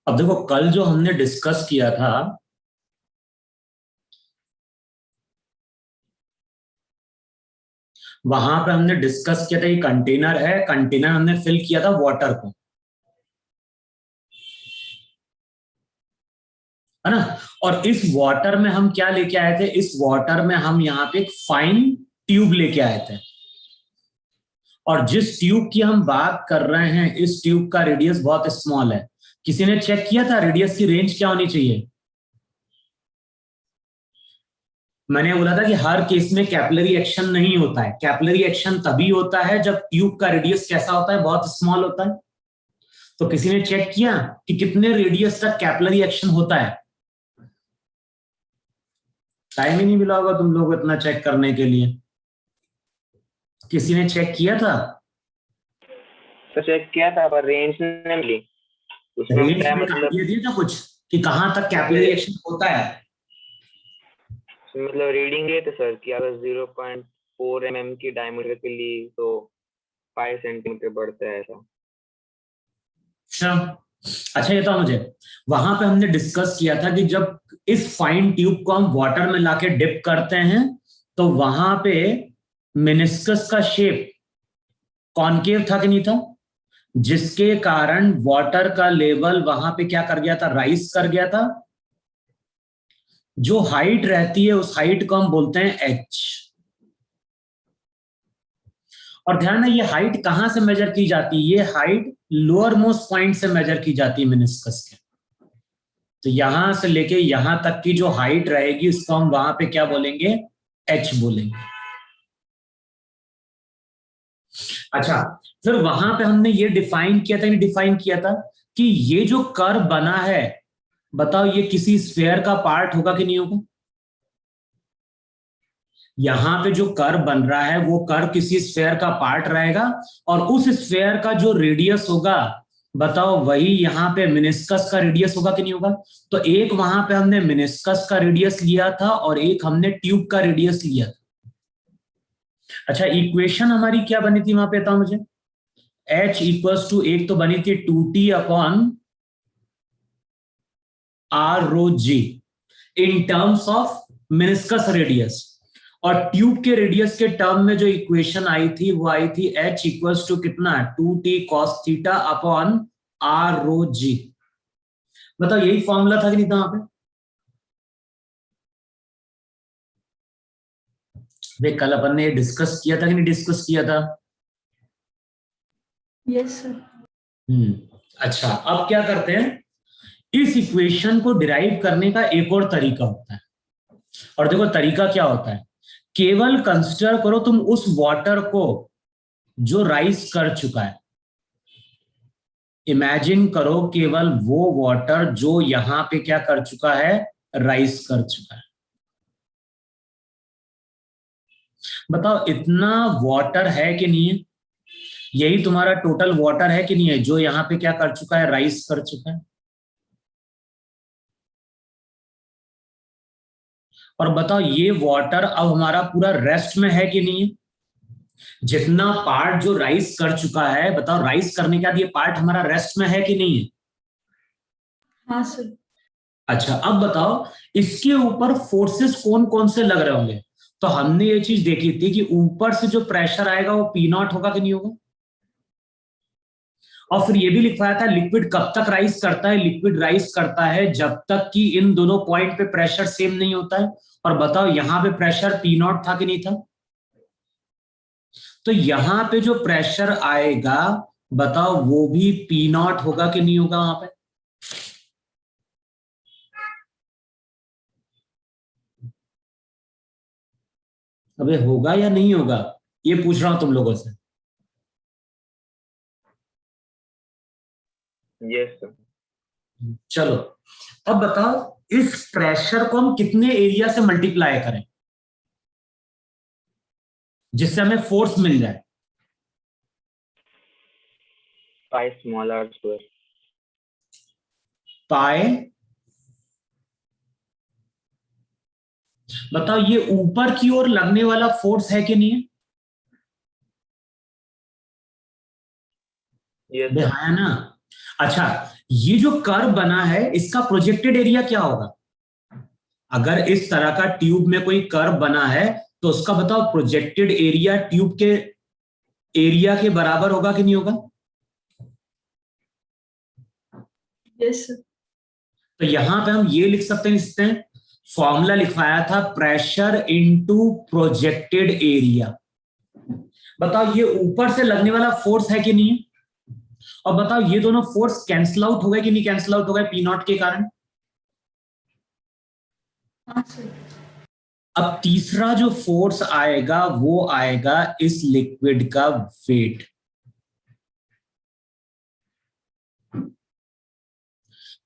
अब देखो कल जो हमने डिस्कस किया था, वहां पे हमने डिस्कस किया था ये कंटेनर है, कंटेनर हमने फिल किया था वाटर को, है ना। और इस वाटर में हम क्या लेके आए थे, इस वाटर में हम यहाँ पे एक फाइन ट्यूब लेके आए थे। और जिस ट्यूब की हम बात कर रहे हैं, इस ट्यूब का रेडियस बहुत स्मॉल है। किसी ने चेक किया था रेडियस की रेंज क्या होनी चाहिए? मैंने बोला था कि हर केस में कैपिलरी एक्शन नहीं होता है। कैपिलरी एक्शन तभी होता है जब ट्यूब का रेडियस कैसा होता है, बहुत स्मॉल होता है। तो किसी ने चेक किया कि कितने रेडियस तक कैपिलरी एक्शन होता है? टाइम ही नहीं मिला होगा तुम लोग इतना चेक करने के लिए। किसी ने चेक किया था? तो चेक किया था पर रेंज नहीं मिली। उसमें रेंज क्या में मतलब आइडिया दिया था कुछ कि कहां तक कैपिलरी एक्शन होता है? मतलब रीडिंग ये थे सर कि अगर 0.4 mm की डायमीटर के लिए तो 5 सेंटीमीटर बढ़ता है ऐसा। अच्छा ये तो मुझे वहां पे हमने डिस्कस किया था कि जब इस फाइन ट्यूब को हम वाटर में लाके डिप करते हैं तो वहां पे मेनिस्कस का शेप कॉनकेव था कि नहीं था, जिसके कारण वाटर का लेवल वहां पे क्या कर गया था, राइज कर गया था। जो हाइट रहती है उस हाइट को हम बोलते हैं एच। और ध्यान है ये हाइट कहां से मेजर की जाती है, ये हाइट लोअर मोस्ट पॉइंट से मेजर की जाती है मेनिस्कस के। तो यहां से लेके यहां तक की जो हाइट रहेगी उसको हम वहां पे क्या बोलेंगे, एच बोलेंगे। अच्छा, फिर वहां पे हमने ये डिफाइन किया था, डिफाइन किया था कि ये जो कर्व बना है, बताओ ये किसी स्फेयर का पार्ट होगा कि नहीं होगा? यहां पे जो कर्व बन रहा है वो कर्व किसी स्फेयर का पार्ट रहेगा, और उस स्फेयर का जो रेडियस होगा, बताओ वही यहां पे मेनिस्कस का रेडियस होगा कि नहीं होगा? तो एक वहां पे हमने मेनिस्कस का रेडियस लिया था और एक हमने ट्यूब का रेडियस लिया था। अच्छा, इक्वेशन हमारी क्या बनी थी वहां पे, बताओ मुझे। H इक्वल्स टू, एक तो बनी थी 2T upon are rho g in terms of meniscus radius, और ट्यूब के रेडियस के टर्म में जो इक्वेशन आई थी वो आई थी H इक्वल्स टू कितना, 2T cos theta upon are rho G. बताओ यही फॉर्मूला था कि नहीं था वहां पे? वे कल अपन ने डिस्कस किया था कि नहीं डिस्कस किया था? Yes sir. अच्छा, अब क्या करते हैं, इस इक्वेशन को डिराइव करने का एक और तरीका होता है। और देखो तरीका क्या होता है, केवल कंसिडर करो तुम उस वाटर को जो राइज कर चुका है। इमेजिन करो केवल वो वाटर जो यहां पे क्या कर चुका है, राइज कर चुका है। बताओ इतना वाटर है कि नहीं है? यही तुम्हारा टोटल वाटर है कि नहीं है जो यहां पे क्या कर चुका है, राइज कर चुका है। और बताओ ये वाटर अब हमारा पूरा रेस्ट में है कि नहीं है? जितना पार्ट जो राइज कर चुका है, बताओ राइज करने के बाद ये पार्ट हमारा रेस्ट में है कि नहीं है? हाँ सर। अच्छा, अब बताओ इसके ऊपर फोर्सेस कौन कौन से लग रहे होंगे। तो हमने ये चीज देखी थी कि ऊपर से जो प्रेशर आएगा वो पी नॉट होगा कि नहीं होगा। और फिर ये भी लिखवाया था लिक्विड कब तक राइज करता है, लिक्विड राइज करता है जब तक कि इन दोनों पॉइंट पे प्रेशर सेम नहीं होता है। और बताओ यहां पे प्रेशर पी नॉट था कि नहीं था? तो यहां पे जो प्रेशर आएगा, बताओ वो भी पी नॉट होगा कि नहीं होगा वहां पे? अबे होगा या नहीं होगा, ये पूछ रहा हूं तुम लोगों से। Yes sir. चलो, अब बताओ इस प्रेशर को हम कितने एरिया से मल्टीप्लाई करें जिससे हमें फोर्स मिल जाए? 5 स्मॉल आर स्क्वायर। पाए, बताओ ये ऊपर की ओर लगने वाला फोर्स है कि नहीं है? Yes, बे sir. हाँ है ना। अच्छा, ये जो कर्व बना है इसका प्रोजेक्टेड एरिया क्या होगा? अगर इस तरह का ट्यूब में कोई कर्व बना है तो उसका बताओ प्रोजेक्टेड एरिया ट्यूब के एरिया के बराबर होगा कि नहीं होगा? Yes sir. तो यहां पे हम ये लिख सकते हैं, फॉर्मूला लिखवाया था प्रेशर इनटू प्रोजेक्टेड एरिया। बताओ ये ऊपर से लगने वाला फोर्स है कि नहीं? और बताओ ये दोनों फोर्स कैंसिल आउट हो गए कि नहीं कैंसिल आउट हो गए पी नॉट के कारण? हाँ सर। अब तीसरा जो फोर्स आएगा वो आएगा इस लिक्विड का वेट।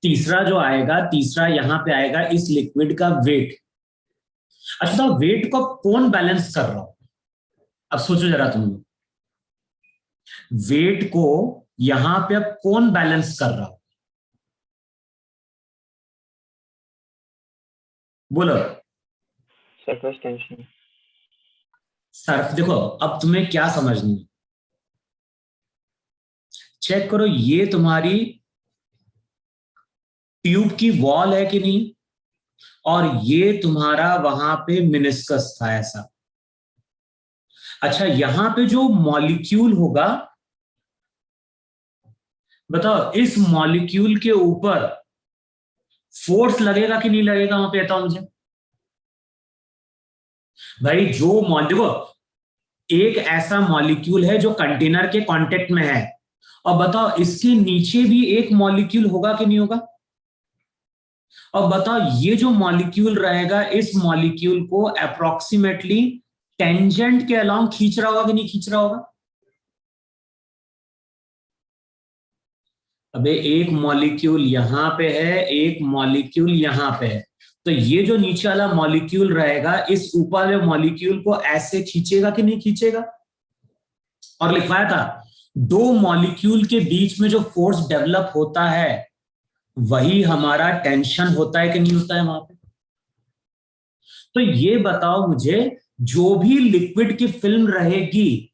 तीसरा जो आएगा, तीसरा यहां पे आएगा इस लिक्विड का वेट। अच्छा, तो वेट को कौन बैलेंस कर रहा हो? अब सोचो जरा तुम लोग, वेट को यहां पे अब कौन बैलेंस कर रहा हो? बोलो। Surface tension. सर्फ देखो, अब तुम्हें क्या समझनी है, चेक करो, ये तुम्हारी ट्यूब की वॉल है कि नहीं, और ये तुम्हारा वहां पे मिनिस्कस था ऐसा। अच्छा, यहां पे जो मॉलिक्यूल होगा, बताओ इस मॉलिक्यूल के ऊपर फोर्स लगेगा कि नहीं लगेगा? वहां पे बताओ मुझे भाई। जो देखो, एक ऐसा मॉलिक्यूल है जो कंटेनर के कांटेक्ट में है, और बताओ इसके नीचे भी एक मॉलिक्यूल होगा कि नहीं होगा? और बताओ ये जो मॉलिक्यूल रहेगा, इस मॉलिक्यूल को अप्रोक्सीमेटली टेंजेंट के अलोंग खींच रहा होगा कि नहीं खींच रहा होगा? अबे एक मॉलिक्यूल यहां पे है, एक मॉलिक्यूल यहां पे है, तो ये जो नीचे वाला मॉलिक्यूल रहेगा इस ऊपर वाले मॉलिक्यूल को ऐसे खींचेगा कि नहीं खींचेगा? और लिखवाया था दो मॉलिक्यूल के बीच में जो फोर्स डेवलप होता है वही हमारा टेंशन होता है कि नहीं होता है वहां पे? तो ये बताओ मुझे, जो भी लिक्विड की फिल्म रहेगी,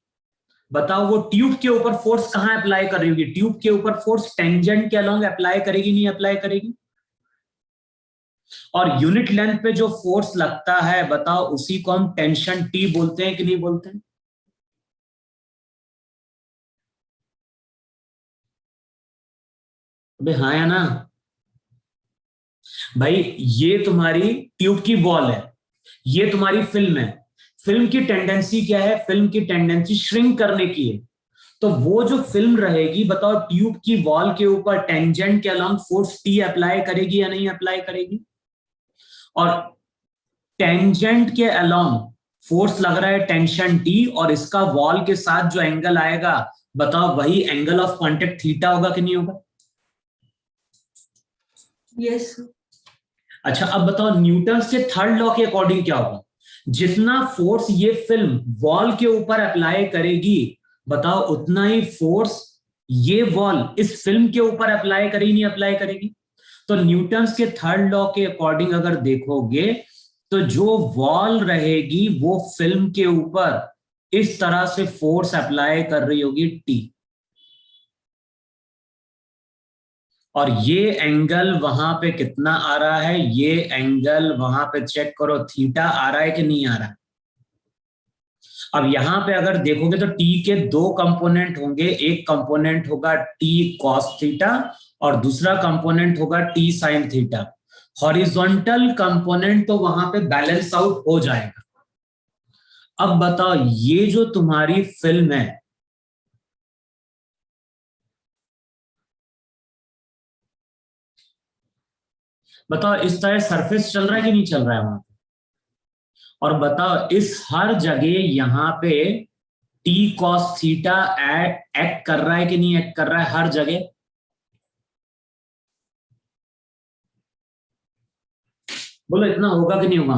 बताओ वो ट्यूब के ऊपर फोर्स कहां अप्लाई कर रही होगी? ट्यूब के ऊपर फोर्स टेंजेंट के अलोंग अप्लाई करेगी नहीं अप्लाई करेगी? और यूनिट लेंथ पे जो फोर्स लगता है, बताओ उसी को हम टेंशन टी बोलते हैं कि नहीं बोलते हैं? अबे हाँ या ना भाई। ये तुम्हारी ट्यूब की वॉल है, ये तुम्हारी फिल्म है। फिल्म की टेंडेंसी क्या है? फिल्म की टेंडेंसी श्रिंक करने की है। तो वो जो फिल्म रहेगी, बताओ ट्यूब की वॉल के ऊपर टेंजेंट के अलोंग फोर्स टी अप्लाई करेगी या नहीं अप्लाई करेगी? और टेंजेंट के अलोंग फोर्स लग रहा है टेंशन टी, और इसका वॉल के साथ जो एंगल आएगा, बताओ वही एंगल ऑफ कांटेक्ट थीटा होगा कि नहीं होगा? यस। अच्छा, अब बताओ न्यूटन के थर्ड लॉ के अकॉर्डिंग क्या होगा? जितना फोर्स ये फिल्म वॉल के ऊपर अप्लाई करेगी, बताओ उतना ही फोर्स ये वॉल इस फिल्म के ऊपर अप्लाई करेगी नहीं अप्लाई करेगी? तो न्यूटन के थर्ड लॉ के अकॉर्डिंग अगर देखोगे, तो जो वॉल रहेगी वो फिल्म के ऊपर इस तरह से फोर्स अप्लाई कर रही होगी टी, और ये एंगल वहां पे कितना आ रहा है? ये एंगल वहां पे चेक करो, थीटा आ रहा है कि नहीं आ रहा है? अब यहां पे अगर देखोगे तो टी के दो कंपोनेंट होंगे, एक कंपोनेंट होगा टी कॉस थीटा और दूसरा कंपोनेंट होगा T sine theta. Horizontal component तो वहां पे बैलेंस आउट हो जाएगा। अब बताओ ये जो तुम्हारी फिल्म है, बताओ इस तरह सरफेस चल रहा है कि नहीं चल रहा है वहां पे? और बताओ इस हर जगह यहां पे टी कॉस थीटा एक्ट कर रहा है कि नहीं एक्ट कर रहा है हर जगह? बोलो इतना होगा कि नहीं होगा?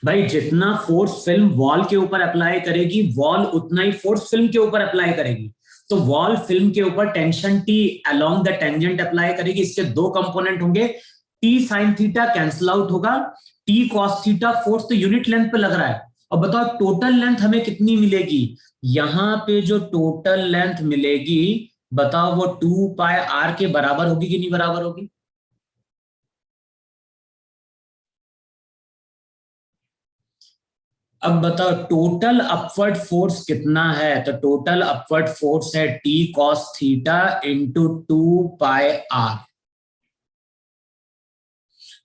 भाई जितना फोर्स फिल्म वॉल के ऊपर अप्लाई करेगी, वॉल उतना ही फोर्स फिल्म के ऊपर अप्लाई करेगी। तो वॉल फिल्म के ऊपर tension T along the tangent apply करेगी। इसके दो कंपोनेंट होंगे, T sine theta cancel out होगा, टी कॉस थीटा फोर्स तो यूनिट लेंथ पे लग रहा है, अब बताओ टोटल लेंथ हमें कितनी मिलेगी, यहां पे जो टोटल लेंथ मिलेगी बताओ वो 2 पाई आर के बराबर होगी कि नहीं बराबर होगी? अब बताओ टोटल अपवर्ड फोर्स कितना है, तो टोटल अपवर्ड फोर्स है T cos theta into 2 pi r.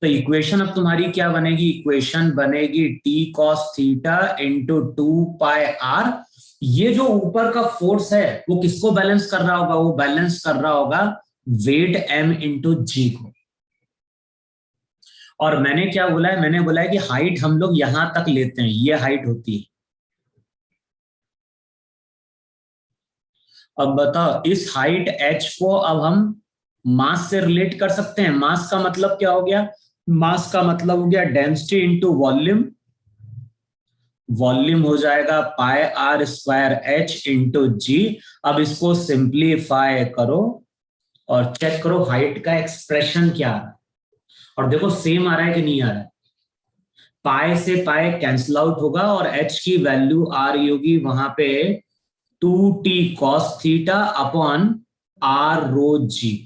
तो इक्वेशन अब तुम्हारी क्या बनेगी, इक्वेशन बनेगी T cos theta into 2 pi r. ये जो ऊपर का फोर्स है वो किसको बैलेंस कर रहा होगा, वो बैलेंस कर रहा होगा वेट एम इंटू जी को। और मैंने क्या बोला है, मैंने बोला है कि हाइट हम लोग यहां तक लेते हैं, ये हाइट होती है। अब बताओ इस हाइट h को अब हम मास से रिलेट कर सकते हैं। मास का मतलब क्या हो गया, मास का मतलब हो गया डेंसिटी इंटू वॉल्यूम। वॉल्यूम हो जाएगा पाई R square H into G. अब इसको सिंप्लीफाई करो और चेक करो हाइट का एक्सप्रेशन क्या आ रहा है। और देखो सेम आ रहा है कि नहीं आ रहा है, पाई से पाई कैंसिल आउट होगा और h की वैल्यू आ रही होगी वहां पे 2t cos theta upon r rho g।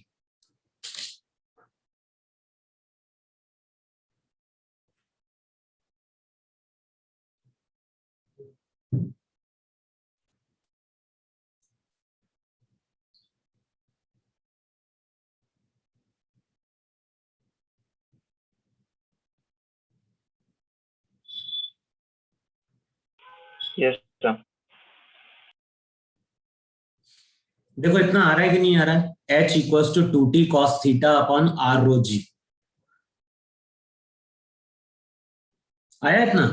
Yes, sir. देखो इतना आ रहा है कि नहीं आ रहा है, h equals to 2t cos theta upon r rho g। आया इतना?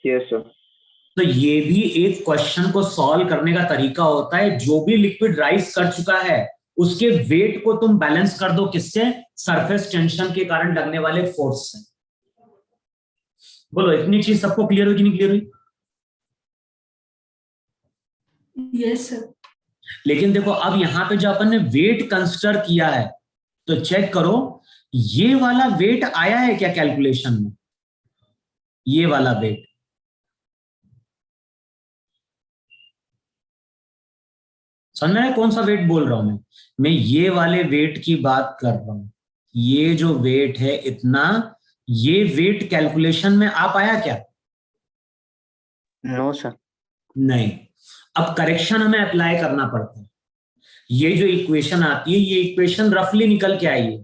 Yes, sir. तो ये भी एक क्वेश्चन को सॉल्व करने का तरीका होता है। जो भी लिक्विड राइज कर चुका है उसके वेट को तुम बैलेंस कर दो, किससे, सरफेस टेंशन के कारण लगने वाले फोर्स से। बोलो इतनी चीज सबको क्लियर हुई कि नहीं क्लियर हुई? Yes, sir. लेकिन देखो अब यहां पे जो अपन ने वेट कंसिडर किया है तो चेक करो ये वाला वेट आया है क्या कैलकुलेशन में, ये वाला वेट। समझ में आया कौन सा वेट बोल रहा हूं मैं ये वाले वेट की बात कर रहा हूं। ये जो वेट है इतना, ये वेट कैलकुलेशन में आ पाया क्या? No, sir. नहीं। अब करेक्शन हमें अप्लाई करना पड़ता है। ये जो इक्वेशन आती है ये इक्वेशन रफली निकल के आई है,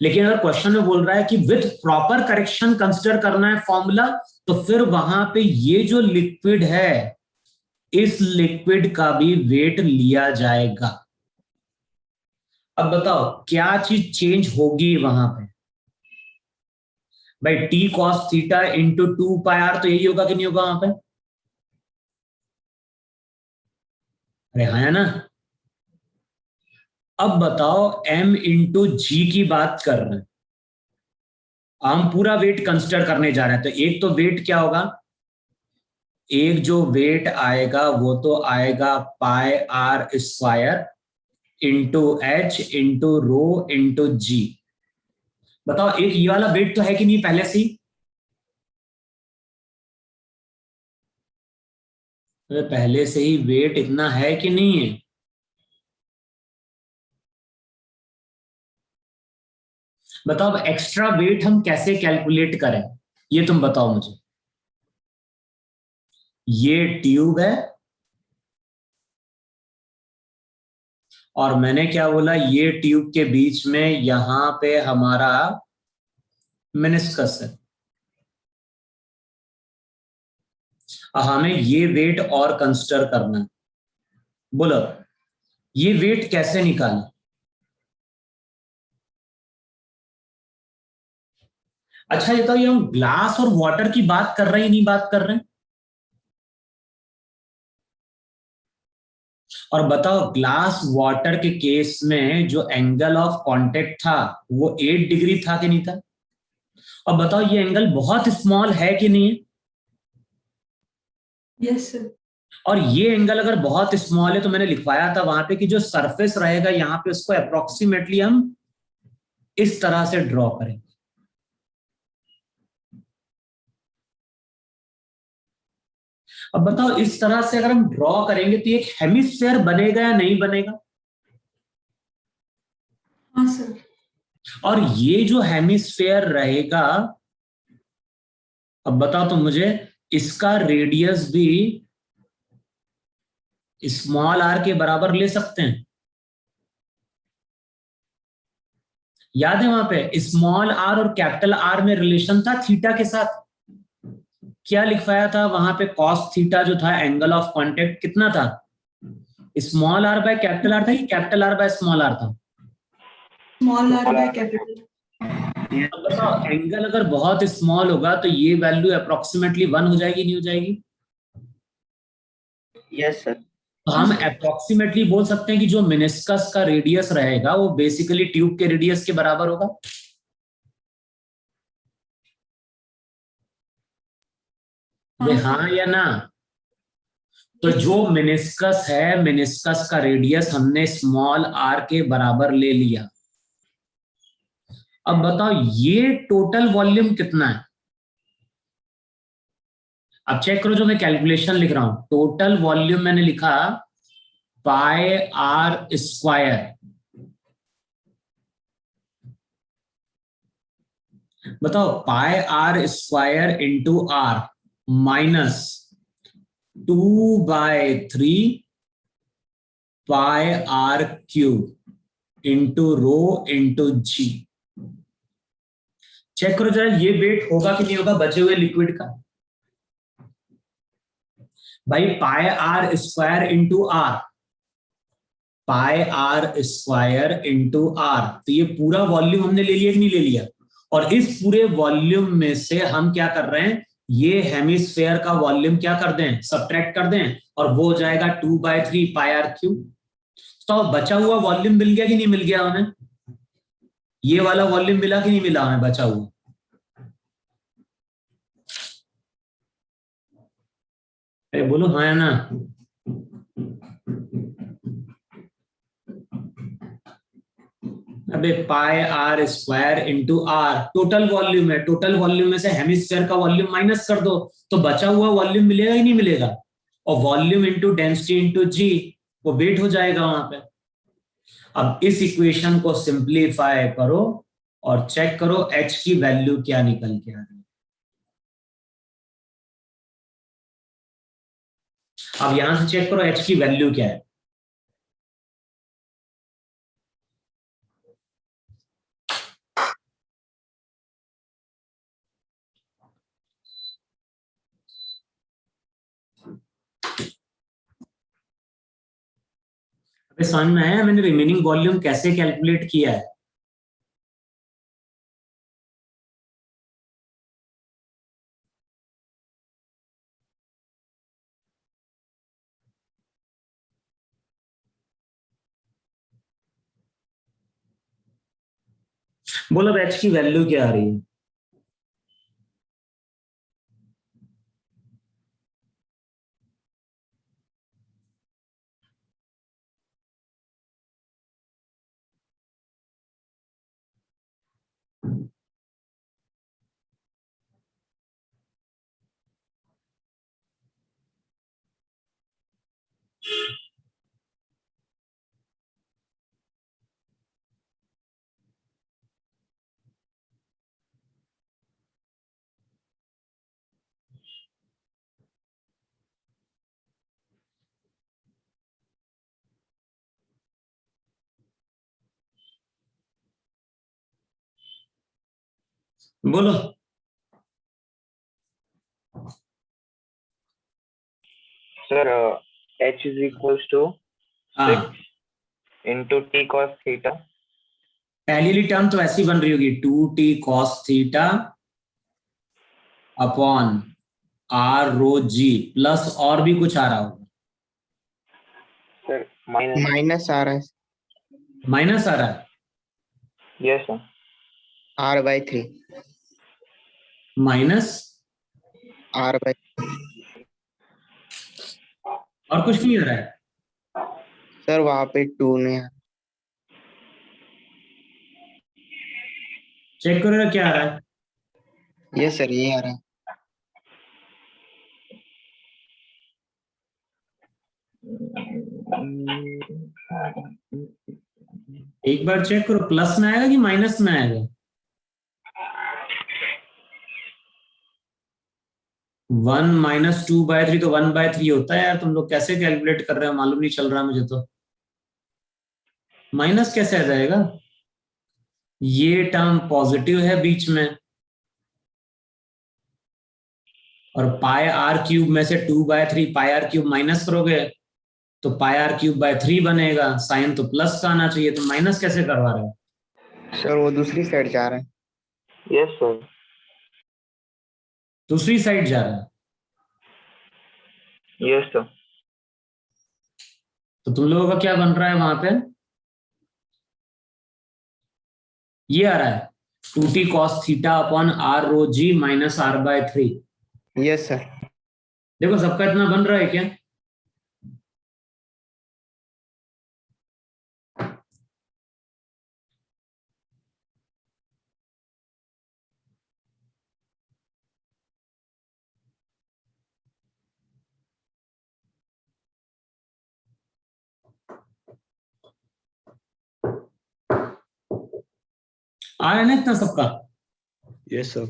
लेकिन अगर क्वेश्चन में बोल रहा है कि विथ प्रॉपर करेक्शन कंसिडर करना है फॉर्मूला, तो फिर वहां पे ये जो लिक्विड है इस लिक्विड का भी वेट लिया जाएगा। अब बताओ क्या चीज चेंज होगी वहां पे, भाई T cos theta into 2 pi r, तो यही होगा कि नहीं होगा वहां पे? अरे हाँ है ना। अब बताओ m इंटू जी की बात कर रहे हैं, हम पूरा वेट कंसिडर करने जा रहे हैं। तो एक तो वेट क्या होगा, एक जो वेट आएगा वो तो आएगा pi R square into H into rho into G. बताओ एक ये वाला वेट तो है कि नहीं पहले से ही? तो पहले से ही वेट इतना है कि नहीं है? बताओ अब एक्स्ट्रा वेट हम कैसे कैलकुलेट करें, ये तुम बताओ मुझे। ये ट्यूब है और मैंने क्या बोला, ये ट्यूब के बीच में यहां पे हमारा मेनिस्कस है। हमें ये वेट और कंसिडर करना है। बोलो ये वेट कैसे निकालें? अच्छा ये तो, ये हम ग्लास और वाटर की बात कर रहे हैं नहीं बात कर रहे हैं? और बताओ ग्लास वाटर के केस में जो एंगल ऑफ कांटेक्ट था वो 8 डिग्री था कि नहीं था? और बताओ ये एंगल बहुत स्मॉल है कि नहीं है? Yes, sir. और ये एंगल अगर बहुत स्मॉल है तो मैंने लिखवाया था वहां पे कि जो सरफेस रहेगा यहां पे उसको अप्रोक्सीमेटली हम इस तरह से ड्रॉ करेंगे। अब बताओ इस तरह से अगर हम ड्रॉ करेंगे तो एक हेमिस्फेयर बनेगा या नहीं बनेगा? हाँ सर। और ये जो हेमिस्फेयर रहेगा, अब बताओ तो मुझे, इसका रेडियस भी स्मॉल आर के बराबर ले सकते हैं। याद है वहां पे स्मॉल आर और कैपिटल आर में रिलेशन था थीटा के साथ। क्या लिखवाया था वहां पे? कॉस थीटा जो था, एंगल ऑफ कांटेक्ट कितना था? Small R by capital R था कि capital R by small R था? Small R by capital. अब बताओ एंगल अगर बहुत स्मॉल होगा तो ये वैल्यू अप्रोक्सीमेटली 1 हो जाएगी, नहीं हो जाएगी? Yes sir. तो हम अप्रोक्सीमेटली बोल सकते हैं कि जो मेनिस्कस का रेडियस रहेगा वो बेसिकली ट्यूब के रेडियस के बराबर होगा। हाँ या ना? तो जो मेनिस्कस है, मेनिस्कस का रेडियस हमने स्मॉल आर के बराबर ले लिया। अब बताओ ये टोटल वॉल्यूम कितना है? अब चेक करो, जो मैं कैलकुलेशन लिख रहा हूं, टोटल वॉल्यूम मैंने लिखा पाई आर स्क्वायर। बताओ pi R square into R minus 2/3 pi R cube into rho into G. Check करो जरा ये वेट होगा कि नहीं होगा बचे हुए लिक्विड का। भाई pi R square into R, pi R square into R, तो ये पूरा वॉल्यूम हमने ले लिया कि नहीं ले लिया? और इस पूरे वॉल्यूम में से हम क्या कर रहे हैं, ये हेमिस्फेयर का वॉल्यूम क्या कर दें, सब्ट्रैक्ट कर दें, और वो हो जाएगा 2/3 पाई आर क्यूब। तो बचा हुआ वॉल्यूम मिल गया कि नहीं मिल गया हमें? ये वाला वॉल्यूम मिला कि नहीं मिला हमें बचा हुआ? अरे बोलो हाँ या ना? अबे pi R square into R total volume है, टोटल वॉल्यूम में से हेमिस्फेयर का वॉल्यूम माइनस कर दो तो बचा हुआ वॉल्यूम मिलेगा ही नहीं मिलेगा? और वॉल्यूम इंटू डेंसिटी इंटू जी, वो वेट हो जाएगा वहां पे। अब इस इक्वेशन को सिंप्लीफाई करो और चेक करो एच की वैल्यू क्या निकल के आ रही है। अब यहां से चेक करो एच की वैल्यू क्या है। अबे समझ में आया मैंने रिमेनिंग वॉल्यूम कैसे कैलकुलेट किया है? बोलो एच की वैल्यू क्या आ रही है? बोलो। Sir, H is equals to हाँ, 6 into T cos theta. पहली टर्म तो ऐसी बन रही होगी 2t cos theta upon are rho g, plus और भी कुछ आ रहा होगा। Sir, minus. माइनस आ रहा है। माइनस आ रहा है? Yes, sir. R/3। Minus R/, और कुछ नहीं आ रहा है? सर वहां पे 2 ने। चेक करो क्या आ रहा है। यस सर, ये आ रहा है। एक बार चेक करो, प्लस में आएगा कि माइनस में आएगा? 1 माइनस 2/3 तो 1/3 होता है यार। तुम लोग कैसे कैलकुलेट कर रहे हो, मालूम नहीं चल रहा मुझे तो। माइनस कैसे आ जाएगा? ये टर्म पॉजिटिव है बीच में, और पाई आर क्यूब में से 2/3 पाई आर क्यूब माइनस करोगे तो पाई आर क्यूब बाय 3 बनेगा। साइन तो प्लस का आना चाहिए, तो माइनस कैसे करवा रहे हो? सर वो दूसरी साइड जा रहा है। Yes sir. दूसरी साइड जा रहा है? Yes sir. तो तुम लोगों का क्या बन रहा है वहां पे? ये आ रहा है 2t cos theta upon r rho g minus r/3। Yes sir. देखो सबका इतना बन रहा है क्या? आ रहा है ना इतना सबका? Yes sir.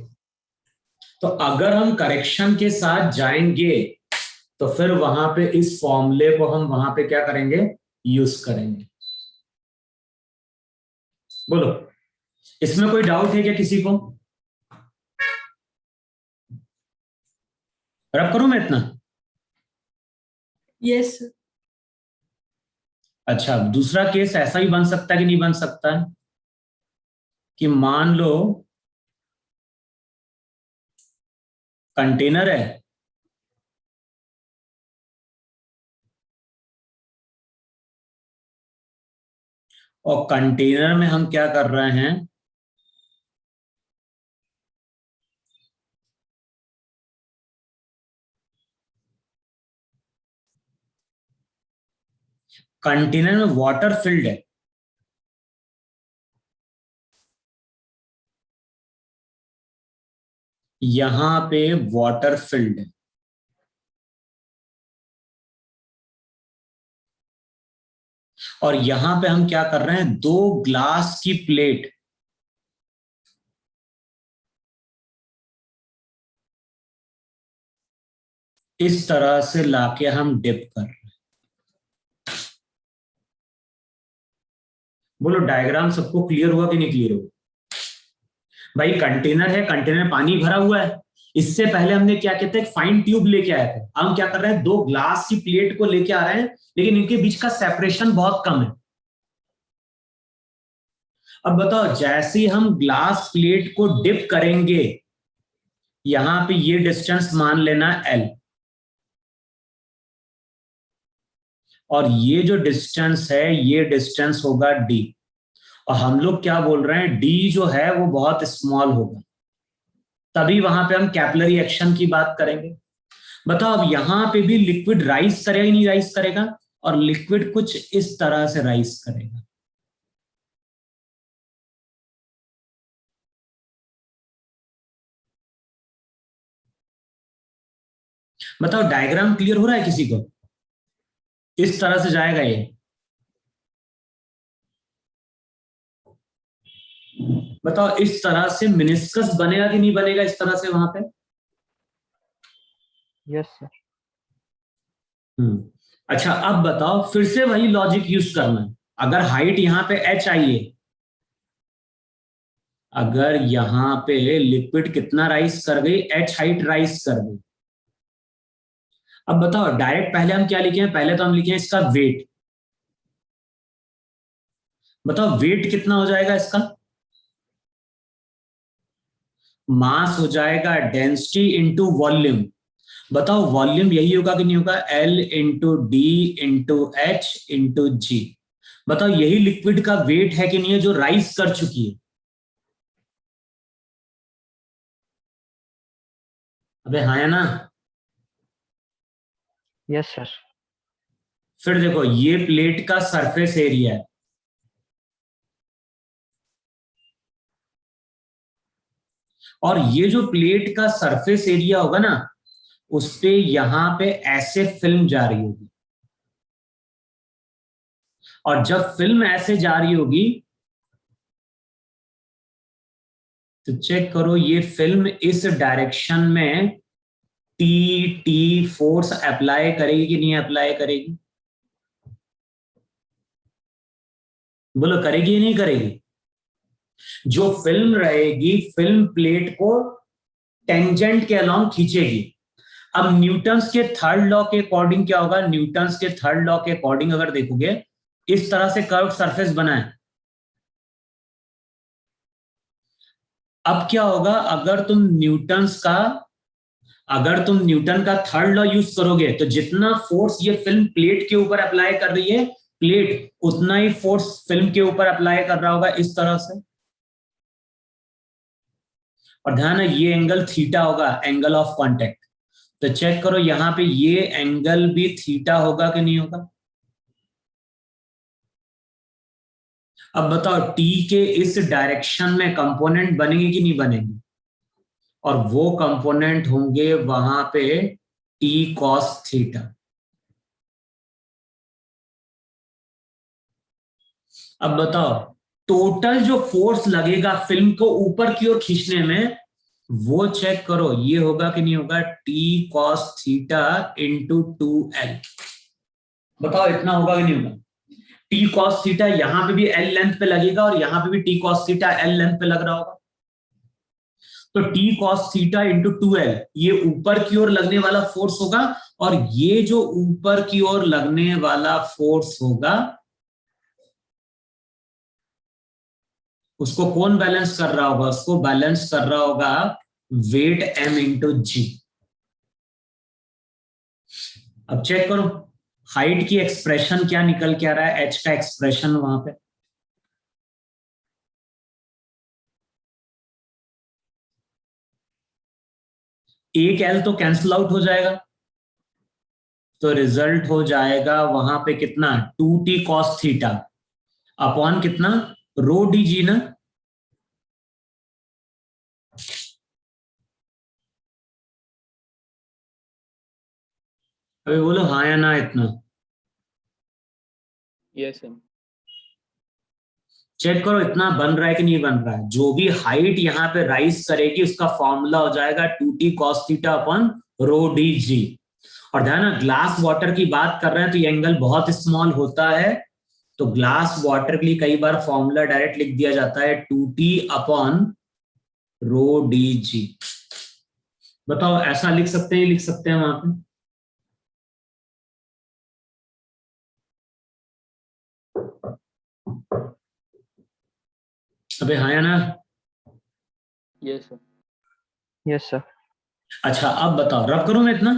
तो अगर हम करेक्शन के साथ जाएंगे तो फिर वहां पे इस फॉर्मूले को हम वहां पे क्या करेंगे, यूज करेंगे। बोलो, इसमें कोई डाउट है क्या किसी को? रब करूं मैं इतना? Yes sir. अच्छा, दूसरा केस ऐसा ही बन सकता है कि नहीं बन सकता है कि मान लो कंटेनर है, और कंटेनर में हम क्या कर रहे हैं, कंटेनर में वाटर फिल्ड है। यहां पे वाटर फिल्ड है, और यहां पे हम क्या कर रहे हैं, दो ग्लास की प्लेट इस तरह से लाके हम डिप कर रहे हैं। बोलो डायग्राम सबको क्लियर हुआ कि नहीं क्लियर हुआ? भाई कंटेनर है, कंटेनर में पानी भरा हुआ है। इससे पहले हमने क्या कहते हैं, फाइन ट्यूब लेके आए थे। अब हम क्या कर रहे हैं, दो ग्लास की प्लेट को लेके आ रहे हैं, लेकिन इनके बीच का सेपरेशन बहुत कम है। अब बताओ, जैसे ही हम ग्लास प्लेट को डिप करेंगे, यहां पे ये डिस्टेंस मान लेना L, और ये जो डिस्टेंस है ये डिस्टेंस होगा D। और हम लोग क्या बोल रहे हैं, D जो है वो बहुत स्मॉल होगा, तभी वहां पे हम कैपिलरी एक्शन की बात करेंगे। बताओ अब यहां पे भी लिक्विड राइज करेगा ही नहीं राइज करेगा? और लिक्विड कुछ इस तरह से राइज करेगा। बताओ डायग्राम क्लियर हो रहा है किसी को? इस तरह से जाएगा ये। बताओ इस तरह से मिनिस्कस बनेगा कि नहीं बनेगा इस तरह से वहां पे? Yes sir. अच्छा अब बताओ, फिर से वही लॉजिक यूज करना है। अगर हाइट यहां पे h आई है, अगर यहां पे लिक्विड कितना राइज कर गई, h हाइट राइज कर गई। अब बताओ डायरेक्ट पहले हम क्या लिखे हैं, पहले तो हम लिखे हैं इसका वेट। बताओ वेट कितना हो जाएगा इसका? मास हो जाएगा डेंसिटी इंटू वॉल्यूम। बताओ वॉल्यूम यही होगा कि नहीं होगा, L into D into H into G. बताओ यही लिक्विड का वेट है कि नहीं है जो राइज कर चुकी है? अबे हाँ है ना? Yes sir. फिर देखो ये प्लेट का सरफेस एरिया है, और ये जो प्लेट का सरफेस एरिया होगा ना, उस पे यहां पे ऐसे फिल्म जा रही होगी। और जब फिल्म ऐसे जा रही होगी तो चेक करो, ये फिल्म इस डायरेक्शन में टी फोर्स अप्लाई करेगी कि नहीं अप्लाई करेगी? बोलो, करेगी या नहीं करेगी? जो फिल्म रहेगी, फिल्म प्लेट को टेंजेंट के अलोंग खींचेगी। अब न्यूटन्स के थर्ड लॉ के अकॉर्डिंग क्या होगा? न्यूटन्स के थर्ड लॉ के अकॉर्डिंग अगर देखोगे, इस तरह से कर्व सरफेस बना है। अब क्या होगा, अगर तुम न्यूटन का थर्ड लॉ यूज करोगे तो जितना फोर्स ये फिल्म प्लेट के ऊपर अप्लाई कर रही है, प्लेट उतना ही फोर्स फिल्म के ऊपर अप्लाई कर रहा होगा, इस तरह से। और ध्यान है, ये एंगल थीटा होगा, एंगल ऑफ कांटेक्ट। तो चेक करो यहां पे ये एंगल भी थीटा होगा कि नहीं होगा? अब बताओ, टी के इस डायरेक्शन में कंपोनेंट बनेंगे कि नहीं बनेंगे? और वो कंपोनेंट होंगे वहां पे टी कॉस थीटा। अब बताओ, टोटल जो फोर्स लगेगा फिल्म को ऊपर की ओर खींचने में, वो चेक करो, ये होगा कि नहीं होगा? T cos theta into 2L। बताओ, इतना होगा कि नहीं होगा? टी कॉस थीटा यहां पे भी L लेंथ पे लगेगा और यहां पे भी T cos theta L length पे लग रहा होगा। तो T cos theta into 2L ये ऊपर की ओर लगने वाला फोर्स होगा, और ये जो ऊपर की ओर लगने वाला फोर्स होगा उसको कौन बैलेंस कर रहा होगा? उसको बैलेंस कर रहा होगा वेट m इंटू जी। अब चेक करो, हाइट की एक्सप्रेशन क्या निकल के आ रहा है, h का एक्सप्रेशन वहां पे। एक L तो कैंसिल आउट हो जाएगा, तो रिजल्ट हो जाएगा वहां पे कितना? 2t cos थीटा अपॉन कितना? रो डी जी ना। अभी बोलो हाँ या ना इतना। Yes sir. चेक करो इतना बन रहा है कि नहीं बन रहा है। जो भी हाइट यहाँ पे राइज करेगी उसका फॉर्मूला हो जाएगा 2t cos theta upon rho D G. और ध्यान, ग्लास वाटर की बात कर रहे हैं तो ये एंगल बहुत स्मॉल होता है, तो ग्लास वाटर के लिए कई बार फॉर्मूला डायरेक्ट लिख दिया जाता है 2t upon rho D G. बताओ, ऐसा लिख सकते हैं, लिख सकते हैं वहां पे? अबे हाँ या ना? Yes sir. Yes sir. अच्छा, अब बताओ, रब करूं मैं इतना?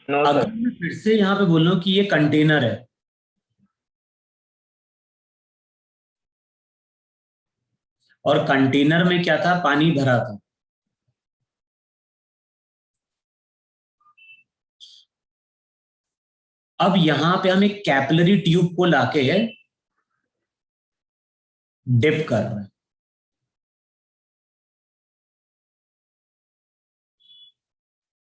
नो अगर सर। मैं फिर से यहां पे बोलूं कि ये कंटेनर है, और कंटेनर में क्या था? पानी भरा था। अब यहां पे हम एक कैपिलरी ट्यूब को लाके डिप कर रहे हैं।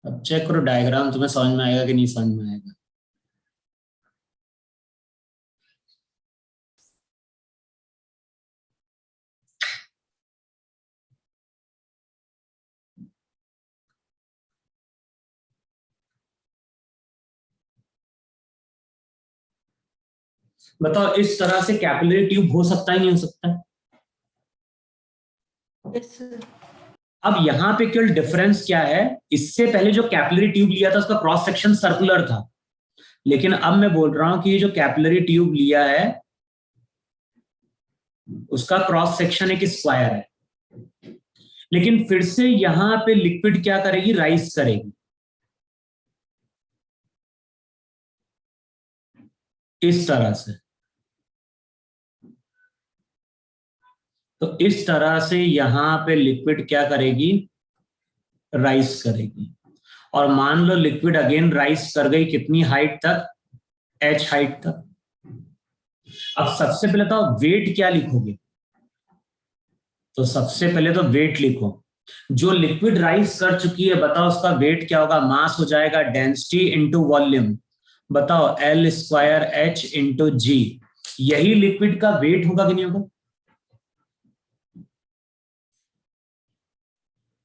अब चेक करो डायग्राम, तुम्हें समझ में आएगा कि नहीं समझ में आएगा? बताओ, इस तरह से कैपिलरी ट्यूब हो सकता है नहीं हो सकता? Yes, sir. अब यहां पे केवल डिफरेंस क्या है, इससे पहले जो कैपिलरी ट्यूब लिया था उसका क्रॉस सेक्शन सर्कुलर था, लेकिन अब मैं बोल रहा हूं कि ये जो कैपिलरी ट्यूब लिया है उसका क्रॉस सेक्शन एक स्क्वायर है। लेकिन फिर से यहां पे लिक्विड क्या करेगी? राइज करेगी इस तरह से। तो इस तरह से यहां पे लिक्विड क्या करेगी? राइज करेगी। और मान लो लिक्विड अगेन राइज कर गई कितनी हाइट तक? h हाइट तक। अब सबसे पहले तो वेट क्या लिखोगे? तो सबसे पहले तो वेट लिखो। जो लिक्विड राइज कर चुकी है बताओ उसका वेट क्या होगा? मास हो जाएगा डेंसिटी इंटू वॉल्यूम। बताओ L स्क्वायर H इंटू जी, यही लिक्विड का वेट होगा कि नहीं होगा?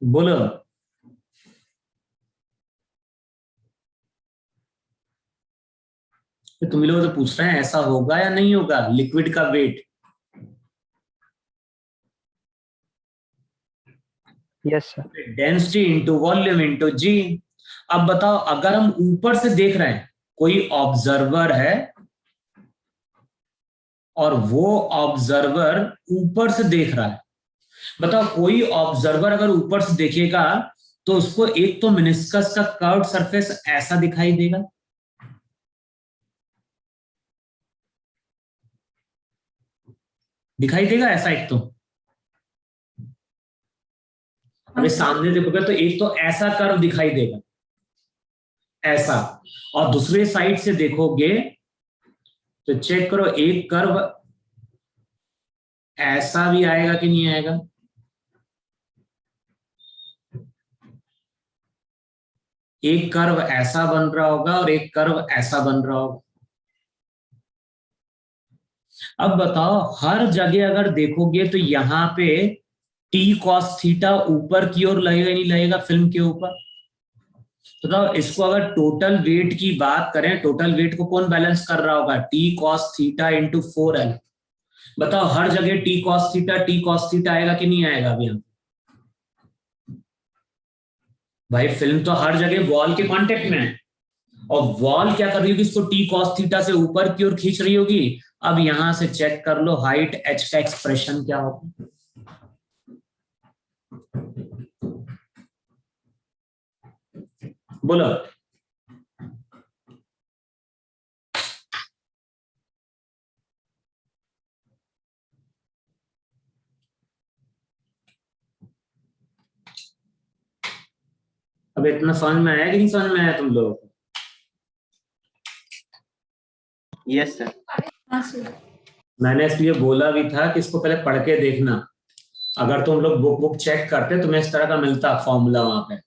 बोलो। तो तुम लोग तो पूछ रहे हैं ऐसा होगा या नहीं होगा लिक्विड का weight? Yes sir. Density into volume into G. अब बताओ अगर हम ऊपर से देख रहे हैं, कोई ऑब्जर्वर है और वो ऑब्जर्वर ऊपर से देख रहा है, बताओ कोई ऑब्जर्वर अगर ऊपर से देखेगा तो उसको एक तो मेनिस्कस का कर्व्ड सरफेस ऐसा दिखाई देगा, दिखाई देगा ऐसा एक तो। अभी सामने देखोगे तो एक तो ऐसा कर्व दिखाई देगा ऐसा, और दूसरे साइड से देखोगे तो चेक करो एक कर्व ऐसा भी आएगा कि नहीं आएगा? एक कर्व ऐसा बन रहा होगा और एक कर्व ऐसा बन रहा होगा। अब बताओ हर जगह अगर देखोगे तो यहां पे टी कॉस थीटा ऊपर की ओर लगेगा नहीं लगेगा फिल्म के ऊपर? बताओ इसको अगर टोटल वेट की बात करें, टोटल वेट को कौन बैलेंस कर रहा होगा? T cos theta into 4L। बताओ हर जगह टी कॉस थीटा आएगा कि नहीं आएगा? अभी भाई फिल्म तो हर जगह वॉल के कांटेक्ट में है, और वॉल क्या कर रही होगी? इसको टी कॉस थीटा से ऊपर की ओर खींच रही होगी। अब यहां से चेक कर लो हाइट एच का एक्सप्रेशन क्या होगा। बोलो। अब इतना समझ में आया कि नहीं समझ में आया तुम लोगों को? Yes sir. हाँ सर। मैंने इसलिए बोला भी था कि इसको पहले पढ़ के देखना। अगर तुम लोग बुक चेक करते तुम्हें इस तरह का मिलता फॉर्मूला वहां पे,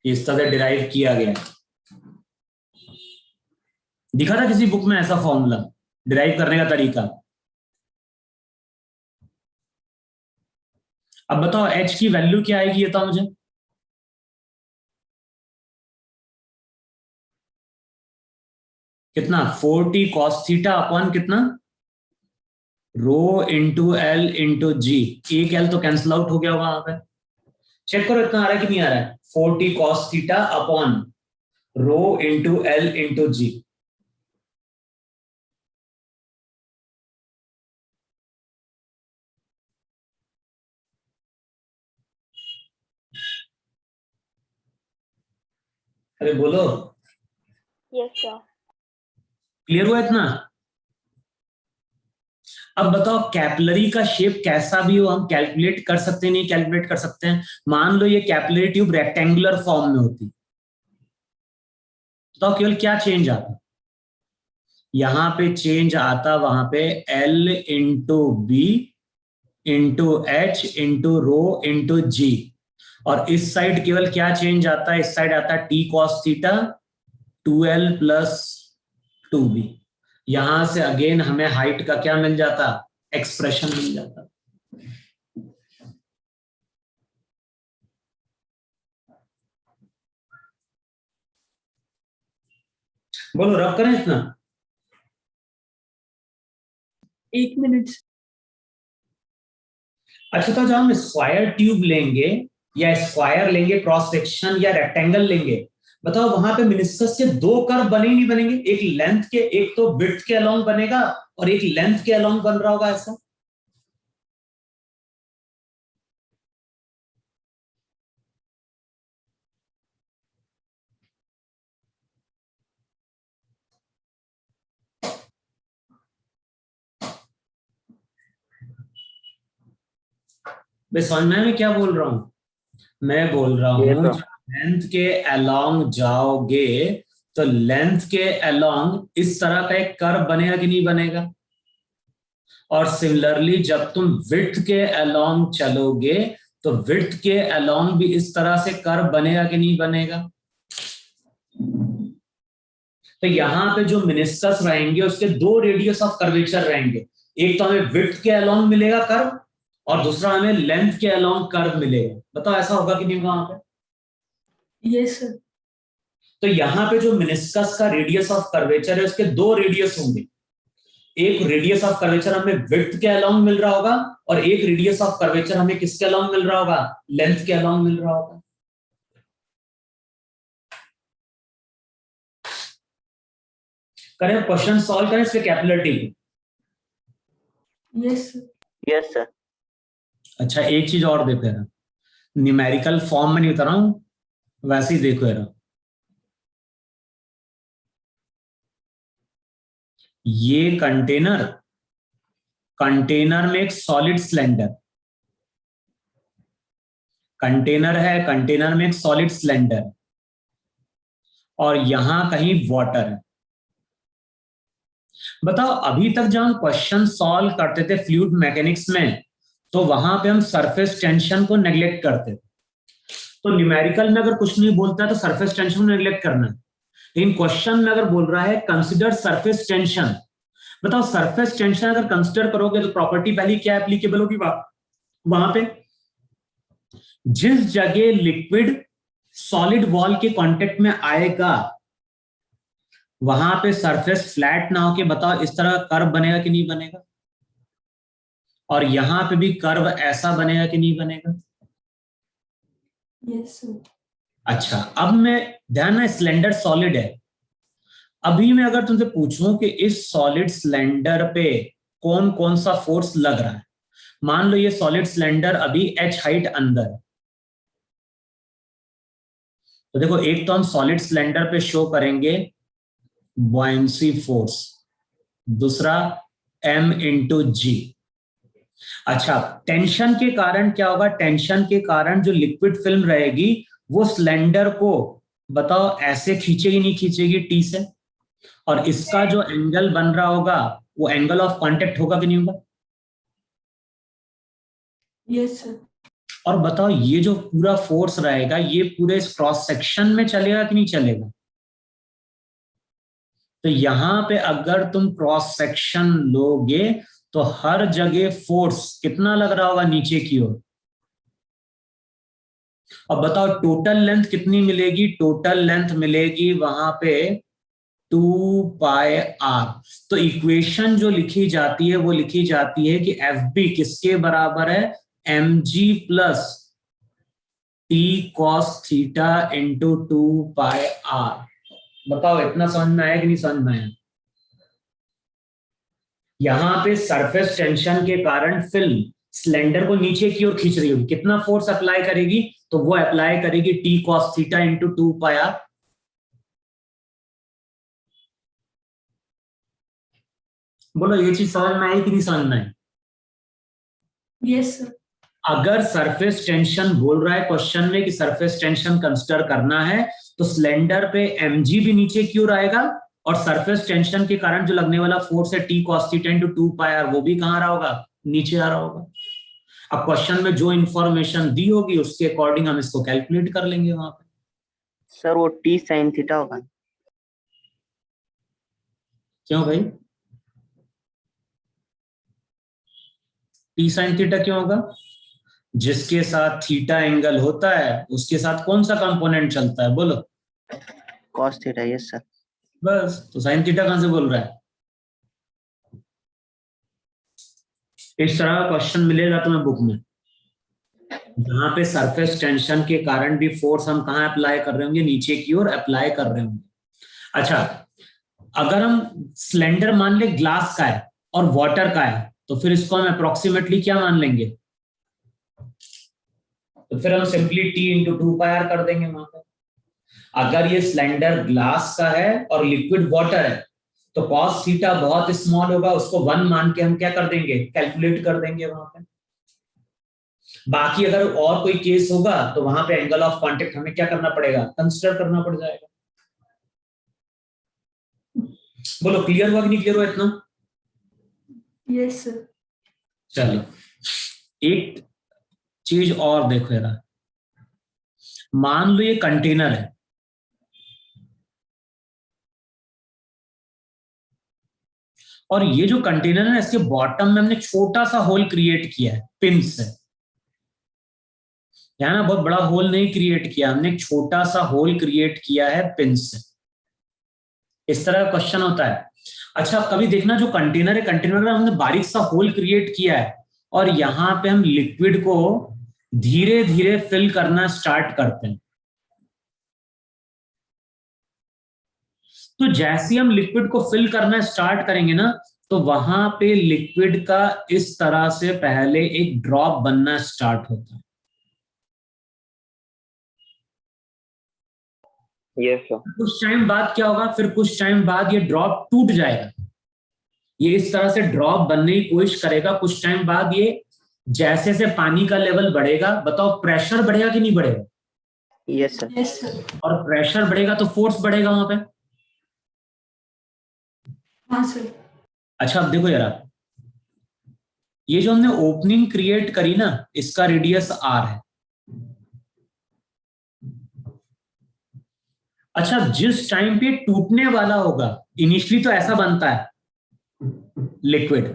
इस तरह से डिराइव किया गया। दिखा था किसी बुक में ऐसा फॉर्मूला डिराइव करने का तरीका? अब बताओ h की वैल्यू क्या आएगी ये तो मुझे। कितना? 4t cos थीटा अपॉन कितना? रो इंटू एल इंटू जी। एक एल तो कैंसिल आउट हो गया होगा वहां पे। चेक करो इतना आ रहा है कि नहीं आ रहा है? 4t cos theta upon rho into L into G. अरे बोलो। Yes sir. क्लियर हुआ इतना? अब बताओ कैपिलरी का शेप कैसा भी हो हम कैलकुलेट कर सकते हैं नहीं कैलकुलेट कर सकते हैं? मान लो ये कैपिलरी ट्यूब रेक्टेंगुलर फॉर्म में होती, तो केवल क्या चेंज आता? यहां पे चेंज आता वहां पे L into B into H into rho into G, और इस साइड केवल क्या चेंज आता है? इस साइड आता है T cos theta 2L plus 2B। यहां से अगेन हमें हाइट का क्या मिल जाता? एक्सप्रेशन मिल जाता। बोलो रब करें इतना? 1 मिनट। अच्छा तो जब हम स्क्वायर ट्यूब लेंगे या स्क्वायर लेंगे क्रॉस सेक्शन या रेक्टेंगल लेंगे, बताओ वहां पे मेनिस्कस के दो कर्व बने ही नहीं बनेंगे? एक लेंथ के, एक तो विड्थ के अलोंग बनेगा और एक लेंथ के अलोंग बन रहा होगा ऐसा। मैं समझ में मैं क्या बोल रहा हूं? मैं बोल रहा ये हूं तो जब लेंथ के अलोंग जाओगे तो लेंथ के अलोंग इस तरह का एक कर्व बनेगा कि नहीं बनेगा? और सिमिलरली जब तुम विड्थ के अलोंग चलोगे तो विड्थ के अलोंग भी इस तरह से कर्व बनेगा कि नहीं बनेगा? तो यहाँ पे जो मिनिस्कस रहेंगे उसके दो रेडियस ऑफ कर्वेचर रहेंगे, एक तो हमें विड्थ के अलोंग मिलेगा कर्व और दूसरा हमें लेंथ के अलोंग कर्व मिलेगा। बताओ ऐसा होगा कि नहीं होगा वहां पे? Yes sir. तो यहाँ पे जो मिनिस्कस का रेडियस ऑफ कर्वेचर है उसके दो रेडियस होंगे, एक रेडियस ऑफ कर्वेचर हमें विड्थ के अलोंग मिल रहा होगा और एक रेडियस ऑफ कर्वेचर हमें किसके अलोंग मिल रहा होगा, लेंथ के अलोंग मिल रहा होगा। करें क्वेश्चन सॉल्व करें इसके capillarity. Yes sir. Yes sir. अच्छा एक चीज और देखो यार, न्यूमेरिकल फॉर्म में नहीं उतर रहा हूं, वैसे ही देखो यार, ये कंटेनर में एक सॉलिड सिलेंडर, कंटेनर है, कंटेनर में एक सॉलिड सिलेंडर और यहां कहीं वाटर है। बताओ अभी तक जब हम क्वेश्चन सॉल्व करते थे फ्लूइड मैकेनिक्स में तो वहां पे हम सरफेस टेंशन को नेग्लेक्ट करते थे, तो न्यूमेरिकल में अगर कुछ नहीं बोलता है तो सरफेस टेंशन को नेग्लेक्ट करना है, लेकिन क्वेश्चन में अगर बोल रहा है कंसीडर सरफेस टेंशन, बताओ सरफेस टेंशन अगर कंसीडर करोगे तो प्रॉपर्टी पहली क्या एप्लीकेबल होगी वहां पे, जिस जगह लिक्विड सॉलिड वॉल के कांटेक्ट में आएगा वहां पे सरफेस फ्लैट ना होके बताओ इस तरह कर्व बनेगा कि नहीं बनेगा, और यहां पे भी कर्व ऐसा बनेगा कि नहीं बनेगा। Yes sir. अच्छा अब मैं ध्यान ना, सिलेंडर सॉलिड है, अभी मैं अगर तुमसे पूछूं कि इस सॉलिड सिलेंडर पे कौन कौन सा फोर्स लग रहा है, मान लो ये सॉलिड सिलेंडर अभी h हाइट अंदर है, तो देखो एक तो हम सॉलिड सिलेंडर पे शो करेंगे बुयांसी फोर्स, दूसरा m इंटू जी। अच्छा टेंशन के कारण क्या होगा, टेंशन के कारण जो लिक्विड फिल्म रहेगी वो सिलेंडर को बताओ ऐसे खींचेगी नहीं खींचेगी टी से, और इसका जो एंगल बन रहा होगा वो एंगल ऑफ कांटेक्ट होगा कि नहीं होगा। Yes sir. और बताओ ये जो पूरा फोर्स रहेगा ये पूरे इस क्रॉस सेक्शन में चलेगा कि नहीं चलेगा, तो यहां पे अगर तुम क्रॉस सेक्शन लोगे तो हर जगह फोर्स कितना लग रहा होगा नीचे की ओर, और बताओ टोटल लेंथ कितनी मिलेगी, टोटल लेंथ मिलेगी वहां पे 2 पाई आर। तो इक्वेशन जो लिखी जाती है वो लिखी जाती है कि एफ बी किसके बराबर है, m g plus T cos theta into 2 pi r. बताओ इतना समझ में आया कि नहीं समझ में आया। यहां पे सरफेस टेंशन के कारण फिल्म सिलेंडर को नीचे की ओर खींच रही होगी, कितना फोर्स अप्लाई करेगी, तो वो अप्लाई करेगी T cos theta into 2 pi r. बोलो ये चीज समझ में आई कि नहीं समझ में आई। Yes sir. अगर सरफेस टेंशन बोल रहा है क्वेश्चन में कि सरफेस टेंशन कंसीडर करना है तो सिलेंडर पे mg भी नीचे की ओर आएगा और सरफेस टेंशन के कारण जो लगने वाला फोर्स है T cos theta into 2 pi r वो भी कहां रहा होगा, नीचे आ रहा होगा। अब क्वेश्चन में जो इंफॉर्मेशन दी होगी उसके अकॉर्डिंग हम इसको कैलकुलेट कर लेंगे वहां पे। सर वो टी साइन थीटा होगा। क्यों भाई टी साइन थीटा क्यों होगा, जिसके साथ थीटा एंगल होता है उसके साथ कौन सा कंपोनेंट चलता है, बोलो कॉस थीटा। Yes sir. बस, तो साइन थीटा कहां से बोल रहा है। इस तरह का क्वेश्चन मिलेगा तुम्हें बुक में जहां पे सरफेस टेंशन के कारण भी फोर्स हम कहां अप्लाई कर रहे होंगे, नीचे की ओर अप्लाई कर रहे होंगे। अच्छा अगर हम सिलेंडर मान ले ग्लास का है और वाटर का है तो फिर इसको हम अप्रोक्सीमेटली क्या मान लेंगे, तो फिर हम simply T into 2 pi r कर देंगे वहां पर। अगर ये सिलेंडर ग्लास का है और लिक्विड वाटर है तो कॉस थीटा बहुत स्मॉल होगा, उसको 1 मान के हम क्या कर देंगे, कैलकुलेट कर देंगे वहां पे। बाकी अगर और कोई केस होगा तो वहां पे एंगल ऑफ कांटेक्ट हमें क्या करना पड़ेगा, कंसीडर करना पड़ जाएगा। बोलो क्लियर हुआ कि नहीं क्लियर हुआ इतना। Yes sir. चलो एक चीज और देखो यार, मान लो ये कंटेनर है, और ये जो कंटेनर है इसके बॉटम में हमने छोटा सा होल क्रिएट किया है पिन से, यहाँ ना बहुत बड़ा होल नहीं क्रिएट किया हमने, एक छोटा सा होल क्रिएट किया है पिन से। इस तरह का क्वेश्चन होता है। अच्छा कभी देखना जो कंटेनर है, कंटेनर में हमने बारीक सा होल क्रिएट किया है और यहाँ पे हम लिक्विड को धीरे धीरे फिल करना स्टार्ट करते हैं। तो जैसे हम लिक्विड को फिल करना स्टार्ट करेंगे ना, तो वहां पे लिक्विड का इस तरह से पहले एक ड्रॉप बनना स्टार्ट होता है। Yes sir. कुछ टाइम बाद क्या होगा, फिर कुछ टाइम बाद ये ड्रॉप टूट जाएगा, ये इस तरह से ड्रॉप बनने की कोशिश करेगा। कुछ टाइम बाद ये जैसे से पानी का लेवल बढ़ेगा, बताओ प्रेशर बढ़ेगा कि नहीं बढ़ेगा? Yes sir. Yes, sir. और प्रेशर बढ़ेगा तो फोर्स बढ़ेगा वहां पे। हाँ सर। अच्छा अब देखो जरा, ये जो हमने ओपनिंग क्रिएट करी ना, इसका रेडियस r है। अच्छा जिस टाइम पे टूटने वाला होगा, इनिशियली तो ऐसा बनता है लिक्विड,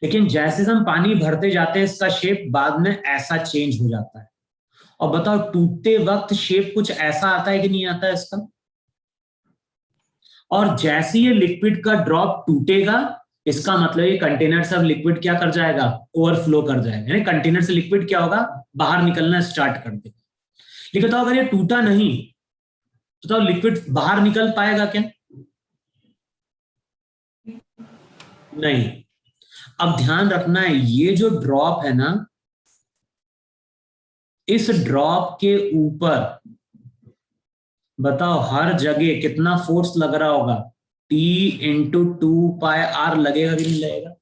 लेकिन जैसे हम पानी भरते जाते हैं इसका शेप बाद में ऐसा चेंज हो जाता है। और बताओ टूटते वक्त शेप कुछ ऐसा आता है कि नहीं आता है इसका? और जैसे ये लिक्विड का ड्रॉप टूटेगा, इसका मतलब ये कंटेनर से अब लिक्विड क्या कर जाएगा, ओवरफ्लो कर जाएगा, यानी कंटेनर से लिक्विड क्या होगा, बाहर निकलना स्टार्ट कर देगा। लेकिन तो अगर ये टूटा नहीं तो लिक्विड बाहर निकल पाएगा क्या? नहीं। अब ध्यान रखना है, ये जो ड्रॉप है ना, इस ड्रॉप के ऊपर बताओ हर जगह कितना फोर्स लग रहा होगा, T इंटू 2πr लगेगा कि नहीं लगेगा?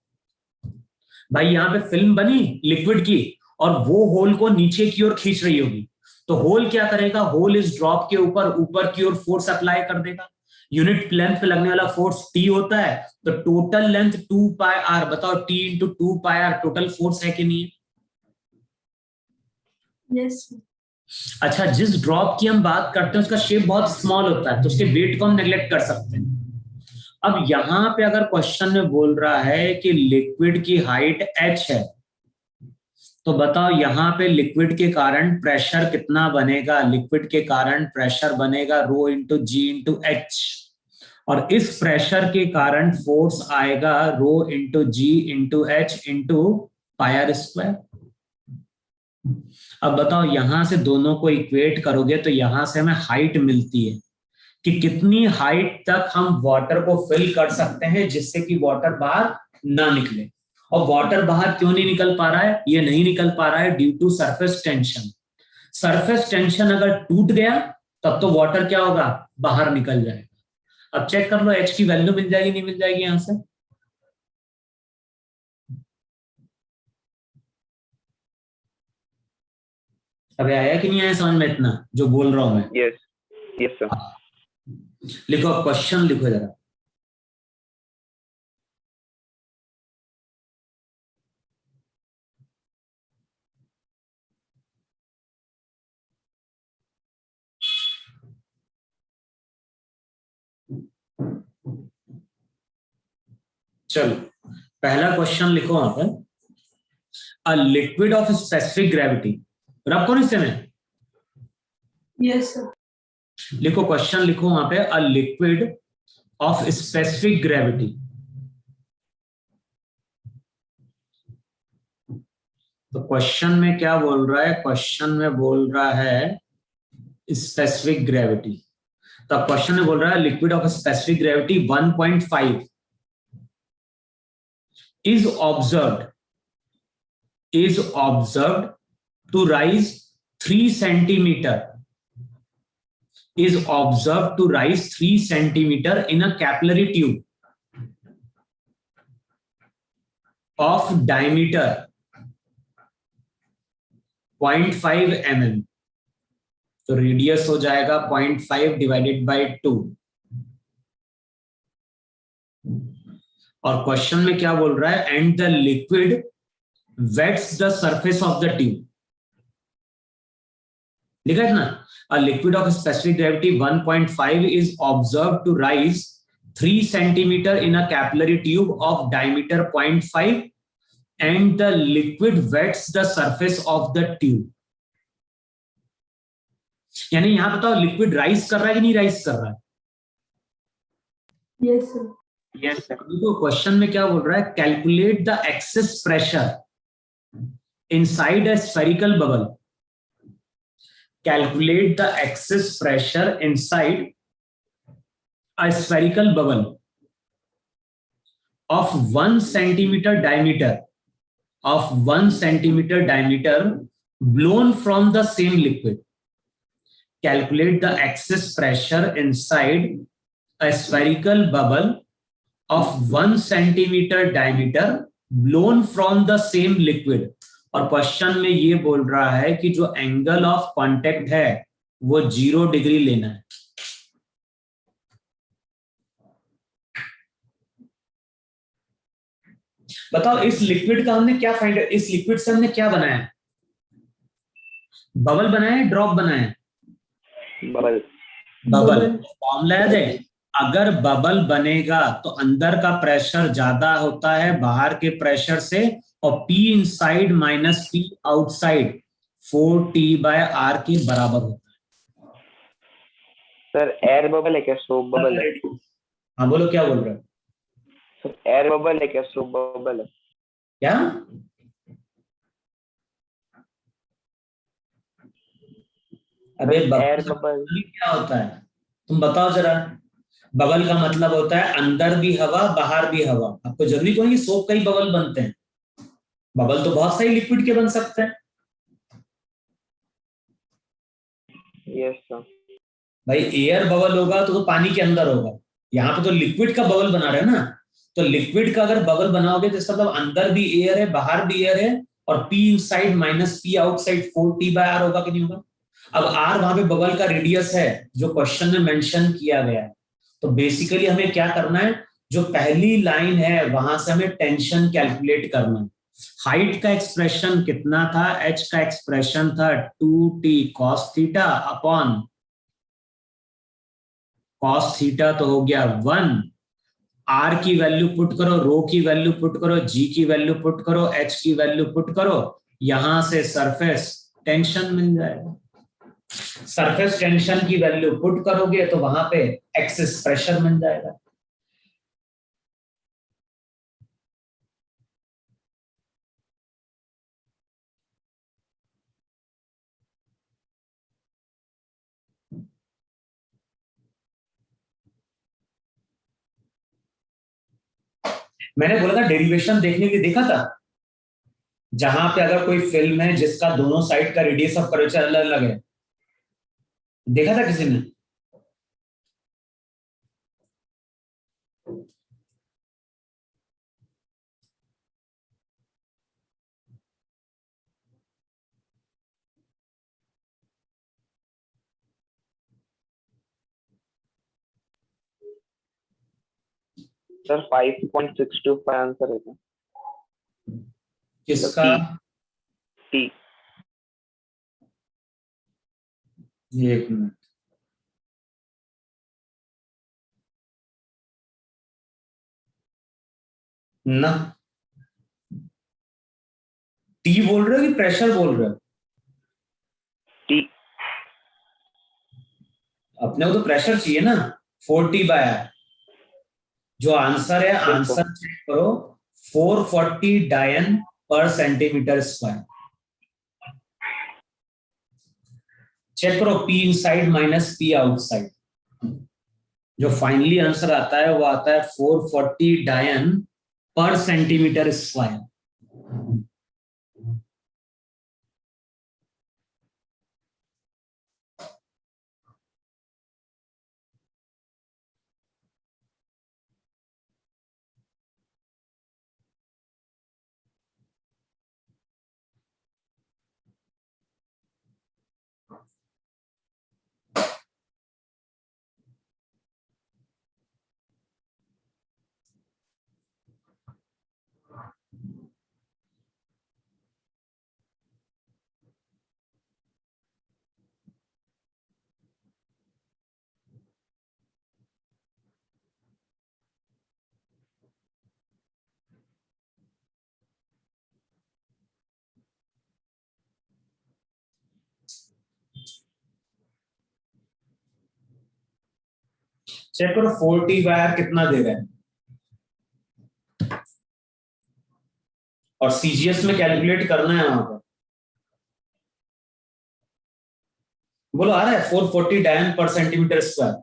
भाई यहाँ पे फिल्म बनी लिक्विड की और वो होल को नीचे की ओर खींच रही होगी, तो होल क्या करेगा, होल इस ड्रॉप के ऊपर की ओर फोर्स अप्लाई कर देगा। यूनिट लेंथ पे लगने वाला फोर्स T होता है, तो टोटल लेंथ 2πr, बताओ T into 2πr total force है कि नहीं है? Yes, sir. अच्छा जिस ड्रॉप की हम बात करते हैं उसका शेप बहुत स्मॉल होता है, तो उसके वेट को हम नेग्लेक्ट कर सकते हैं। अब यहां पे अगर क्वेश्चन में बोल रहा है कि लिक्विड की हाइट h है, तो बताओ यहां पे लिक्विड के कारण प्रेशर कितना बनेगा? लिक्विड के कारण प्रेशर बनेगा rho into G into H, और इस प्रेशर के कारण फोर्स आएगा rho into G into H into pi square. अब बताओ यहां से दोनों को इक्वेट करोगे तो यहां से हमें हाइट मिलती है कि कितनी हाइट तक हम वाटर को फिल कर सकते हैं जिससे कि वाटर बाहर ना निकले। और वाटर बाहर क्यों नहीं निकल पा रहा है? ये नहीं निकल पा रहा है due to surface tension. Surface tension अगर टूट गया तब तो वाटर क्या होगा, बाहर निकल जाएगा। अब चेक कर लो एच की वैल्यू मिल जाएगी नहीं मिल जाएगी यहां से? अबे आया कि नहीं आया समझ में इतना जो बोल रहा हूं मैं? Yes yes sir. लिखो क्वेश्चन लिखो जरा। चलो पहला क्वेश्चन लिखो वहां पर, a liquid of specific gravity, रब कौन हिस्से में? Yes, sir. लिखो क्वेश्चन लिखो वहां पे, a liquid of specific gravity. तो क्वेश्चन में क्या बोल रहा है? क्वेश्चन में बोल रहा है स्पेसिफिक ग्रेविटी। तो क्वेश्चन में बोल रहा है liquid of specific gravity 1.5 is observed to rise 3 centimeter, is observed to rise 3 centimeter in a capillary tube of diameter 0.5 mm, तो रेडियस हो जाएगा 0.5 डिवाइडेड बाय 2। और क्वेश्चन में क्या बोल रहा है? And the liquid wets the surface of the tube. लिखा है ना, a liquid of specific gravity 1.5 is observed to rise 3 centimeter in a capillary tube of diameter 0.5 and the liquid wets the surface of the tube. यानी यहां बताओ liquid rise कर रहा है कि नहीं राइज कर रहा है? Yes, sir. Yes sir. तो क्वेश्चन में क्या बोल रहा है? Calculate the excess pressure inside a spherical bubble. Calculate the excess pressure inside a spherical bubble of 1 centimeter diameter blown from the same liquid. Calculate the excess pressure inside a spherical bubble of 1 centimeter diameter blown from the same liquid. और question में ये बोल रहा है कि जो angle of contact है वो 0 डिग्री लेना है. बताओ इस लिक्विड का हमने क्या फाइंड, इस लिक्विड से हमने क्या बनाया? बबल बनाया, ड्रॉप बनाया? बबल. फॉर्मूला याद है? अगर बबल बनेगा तो अंदर का प्रेशर ज्यादा होता है बाहर के प्रेशर से, और P inside minus P outside 4T/R के बराबर होता है. सर एयर बबल है क्या सोप बबल है? हाँ बोलो क्या बोल रहे हो? सर एयर बबल है क्या सोप बबल है? क्या? अबे एयर बबल बबल क्या होता है तुम बताओ जरा. बबल का मतलब होता है अंदर भी हवा बाहर भी हवा. आपको जरूरी तो नहीं सोप का ही बबल बनते हैं. बबल तो बहुत सारी लिक्विड के बन सकते हैं. Yes sir. भाई एयर बबल होगा तो पानी के अंदर होगा. यहाँ पे तो लिक्विड का बबल बना रहे हैं ना. तो लिक्विड का अगर बबल बनाओगे तो इसका मतलब अंदर भी एयर है बाहर भी एयर है, और P inside minus P outside 4T/R होगा कि नहीं होगा? अब R वहां पे बबल का रेडियस है जो क्वेश्चन में मेंशन किया गया है. तो बेसिकली हमें क्या करना है, जो पहली लाइन है वहां से हमें टेंशन कैलकुलेट करना है. हाइट का एक्सप्रेशन कितना था? H का एक्सप्रेशन था 2T cos theta upon cos theta तो हो गया 1. R की वैल्यू पुट करो, रो की वैल्यू पुट करो, G की वैल्यू पुट करो, H की वैल्यू पुट करो. यहां से सरफेस टेंशन मिल जाएगा. सरफेस टेंशन की वैल्यू पुट करोगे तो वहां पे एक्सेस प्रेशर मिल जाएगा. मैंने बोला था डेरिवेशन देखने के लिए, देखा था? जहां पे अगर कोई फिल्म है जिसका दोनों साइड का रेडियस ऑफ कर्वेचर अलग अलग है, देखा था किसी ने? सर 5.625 आंसर है. किसका? T. एक मिनट. ना T बोल रहे हो कि प्रेशर बोल रहे हो? T. अपने को तो प्रेशर चाहिए ना. 4T/R. जो आंसर है आंसर चेक करो. 440 डायन पर सेंटीमीटर स्क्वायर. चेक करो P inside minus P outside. जो फाइनली आंसर आता है वो आता है 440 डायन पर सेंटीमीटर स्क्वायर. चेक करो 40 बाय कितना दे रहा है, और सीजीएस में कैलकुलेट करना है वहां पर। बोलो आ रहा है 440 डायन पर सेंटीमीटर स्क्वायर।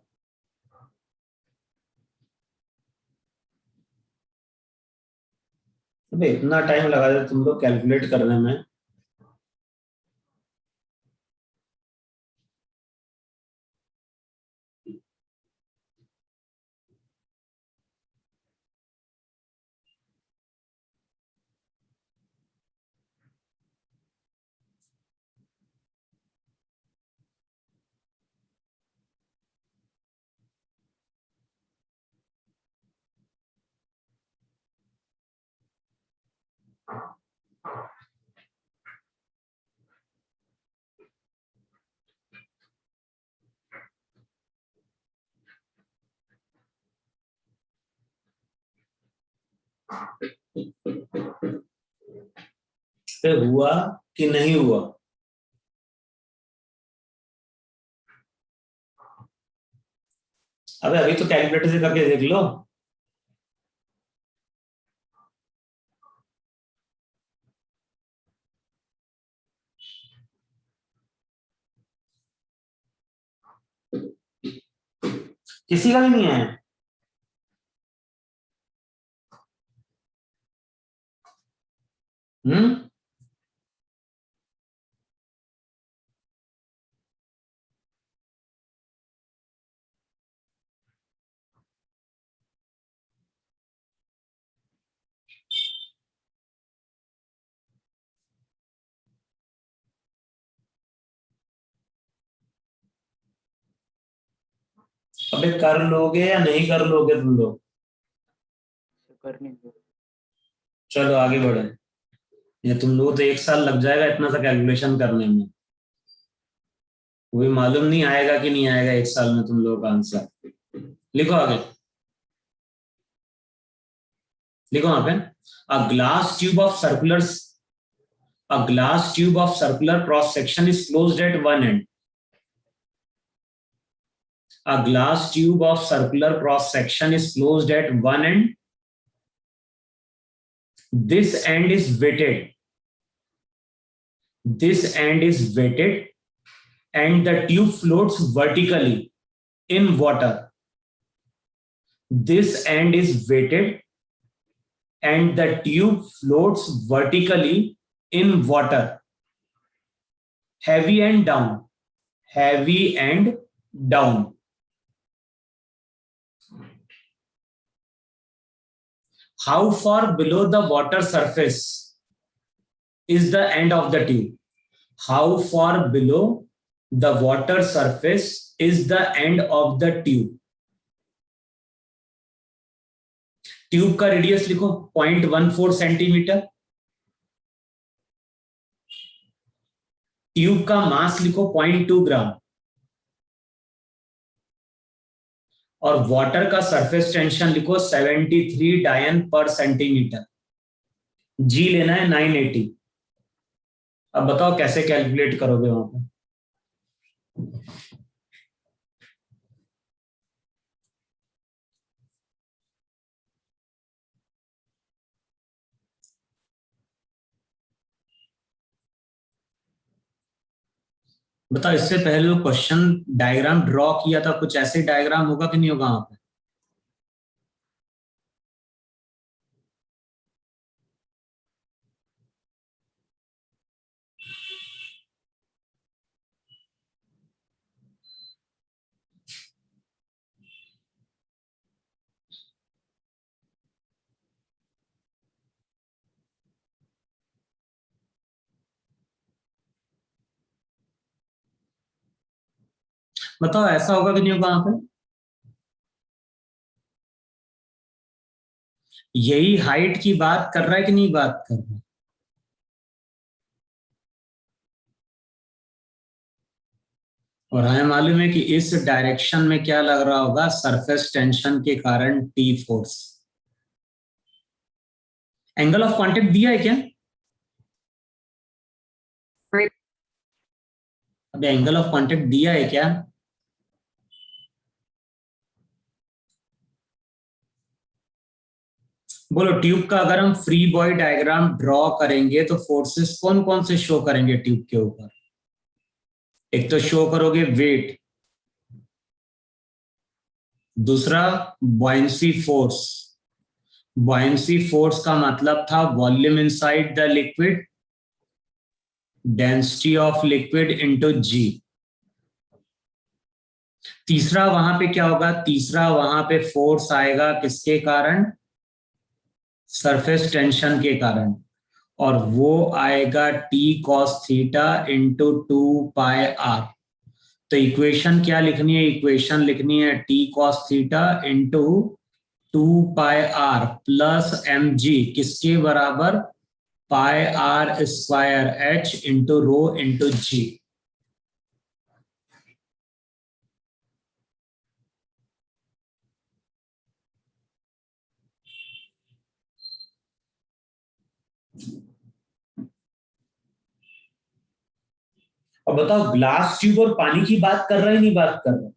अबे इतना टाइम लगा दे तुम लोग कैलकुलेट करने में। तो हुआ कि नहीं हुआ? अबे अभी तो कैलकुलेटर से करके देख लो। किसी का भी नहीं है? हम्म। अबे कर लोगे या नहीं कर लोगे तुम लोग? करने दो। चलो आगे बढ़े। ये तुम लोग तो 1 साल लग जाएगा इतना सा कैलकुलेशन करने में, वो भी मालूम नहीं आएगा कि नहीं आएगा 1 साल में तुम लोगों का आंसर। लिखो आगे, लिखो वहां पे। A glass tube of circular cross section is closed eight one and. A glass tube of circular cross section is closed at one end. This end is weighted. This end is weighted and the tube floats vertically in water. This end is weighted and the tube floats vertically in water. Heavy and down. Heavy and down. How far below the water surface is the end of the tube? How far below the water surface is the end of the tube? Tube का radius लिखो 0.14 centimetre. Tube का मास लिखो 0.2 ग्राम। और water का surface tension लिखो 73 डायन पर centimetre. जी लेना है 980। अब बताओ कैसे कैलकुलेट करोगे वहां पर? बताओ इससे पहले जो क्वेश्चन डायग्राम ड्रॉ किया था कुछ ऐसे डायग्राम होगा कि नहीं होगा वहां पे? बताओ ऐसा होगा कि नहीं होगा वहां पे? यही हाइट की बात कर रहा है कि नहीं बात कर रहा है? और हमें मालूम है कि इस डायरेक्शन में क्या लग रहा होगा, सरफेस टेंशन के कारण T force. Angle of contact दिया है क्या? अब एंगल ऑफ कांटेक्ट दिया है क्या? बोलो ट्यूब का अगर हम फ्री बॉडी डायग्राम ड्रॉ करेंगे तो फोर्सेस कौन कौन से शो करेंगे ट्यूब के ऊपर? एक तो शो करोगे वेट, दूसरा बॉयंसी फोर्स। बॉयंसी फोर्स का मतलब था volume inside the liquid, density of liquid into G. तीसरा वहां पे क्या होगा? तीसरा वहां पे फोर्स आएगा किसके कारण? सरफेस टेंशन के कारण, और वो आएगा T cos theta into 2πr। तो इक्वेशन क्या लिखनी है? इक्वेशन लिखनी है T cos theta into 2πr plus mg किसके बराबर? Pi R square h into rho into G. और बताओ ग्लास ट्यूब और पानी की बात कर रहा है नहीं बात कर रहा?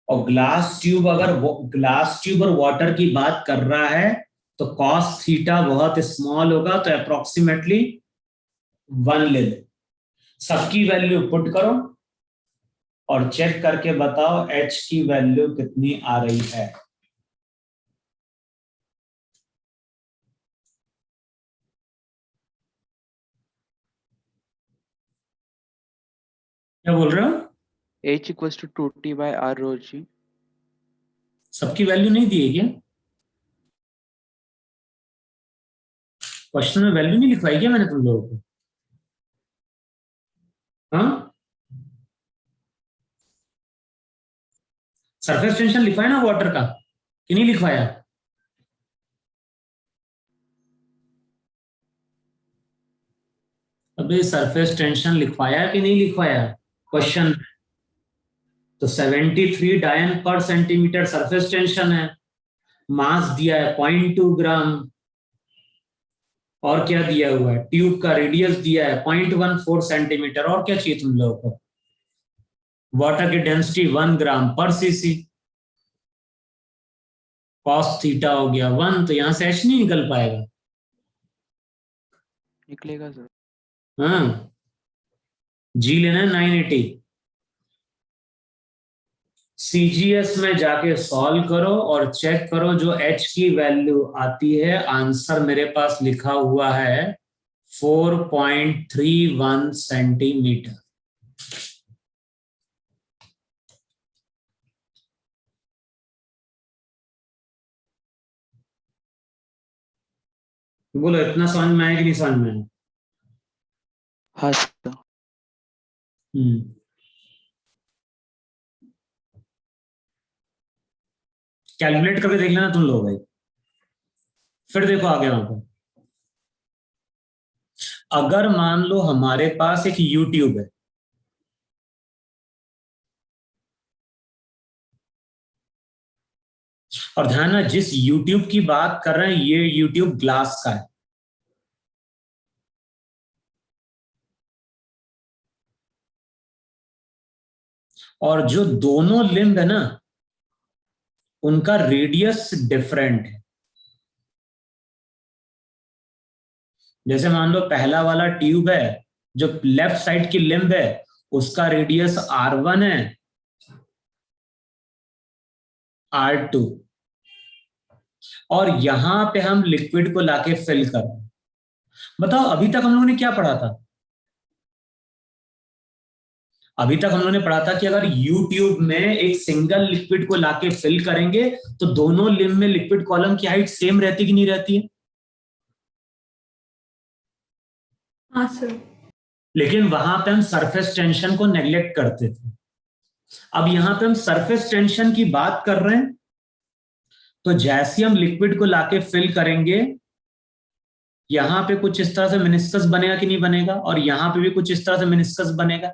और ग्लास ट्यूब और वाटर की बात कर रहा है तो कॉस थीटा बहुत स्मॉल होगा, तो अप्रोक्सीमेटली 1 ले लो। सबकी वैल्यू पुट करो और चेक करके बताओ h की वैल्यू कितनी आ रही है। क्या बोल रहे हो? H equals to 2T by R rho G. सबकी वैल्यू नहीं दी है क्या? क्वेश्चन में वैल्यू नहीं लिखवाई क्या मैंने तुम लोगों को? हाँ, सरफेस टेंशन लिखवाया ना वाटर का कि नहीं लिखवाया? अबे सरफेस टेंशन लिखवाया कि नहीं लिखवाया क्वेश्चन? तो 73 डायन पर सेंटीमीटर सरफेस टेंशन है, मास दिया है 0.2 ग्राम, और क्या दिया हुआ है? ट्यूब का रेडियस दिया है 0.14 सेंटीमीटर, और क्या चाहिए तुम लोगों को? वाटर की डेंसिटी 1 ग्राम पर सीसी, कॉस थीटा हो गया 1, तो यहां से h नहीं निकल पाएगा। निकलेगा सर। हाँ, जी लेना है 980। CGS में जाके सॉल्व करो और चेक करो जो h की वैल्यू आती है। आंसर मेरे पास लिखा हुआ है 4.31 सेंटीमीटर। बोलो इतना समझ में आया कि नहीं समझ में आया? हाँ सर। कैलकुलेट करके देख लेना तुम लोग भाई, फिर देखो आगे वहां पर। अगर मान लो हमारे पास एक यूट्यूब है, और ध्यान ना जिस यूट्यूब की बात कर रहे हैं ये यूट्यूब ग्लास का है, और जो दोनों लिम्ब है ना उनका रेडियस डिफरेंट है। जैसे मान लो पहला वाला ट्यूब है, जो लेफ्ट साइड की लिम्ब है उसका रेडियस R1 है, R2, और यहां पे हम लिक्विड को लाके फिल कर रहे हैं। बताओ अभी तक हम लोगों ने क्या पढ़ा था? अभी तक हम लोगों ने पढ़ा था कि अगर यू ट्यूब में एक सिंगल लिक्विड को लाके फिल करेंगे तो दोनों लिम्ब में लिक्विड कॉलम की हाइट सेम रहती कि नहीं रहती है? हाँ सर। लेकिन वहां पे हम सरफेस टेंशन को नेग्लेक्ट करते थे। अब यहां पे हम सरफेस टेंशन की बात कर रहे हैं, तो जैसे हम लिक्विड को लाके फिल करेंगे यहां पे कुछ इस तरह से मेनिस्कस बनेगा कि नहीं बनेगा, और यहां पे भी कुछ इस तरह से मेनिस्कस बनेगा।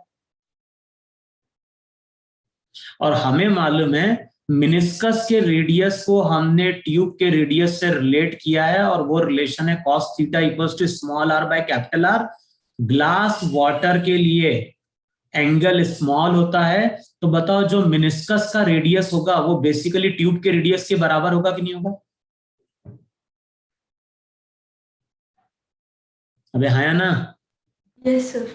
और हमें मालूम है मेनिस्कस के रेडियस को हमने ट्यूब के रेडियस से रिलेट किया है, और वो रिलेशन है cos theta equals to small r by capital R। Glass water के लिए एंगल स्मॉल होता है, तो बताओ जो मेनिस्कस का रेडियस होगा वो बेसिकली ट्यूब के रेडियस के बराबर होगा कि नहीं होगा? अबे हाँ या ना? Yes, sir.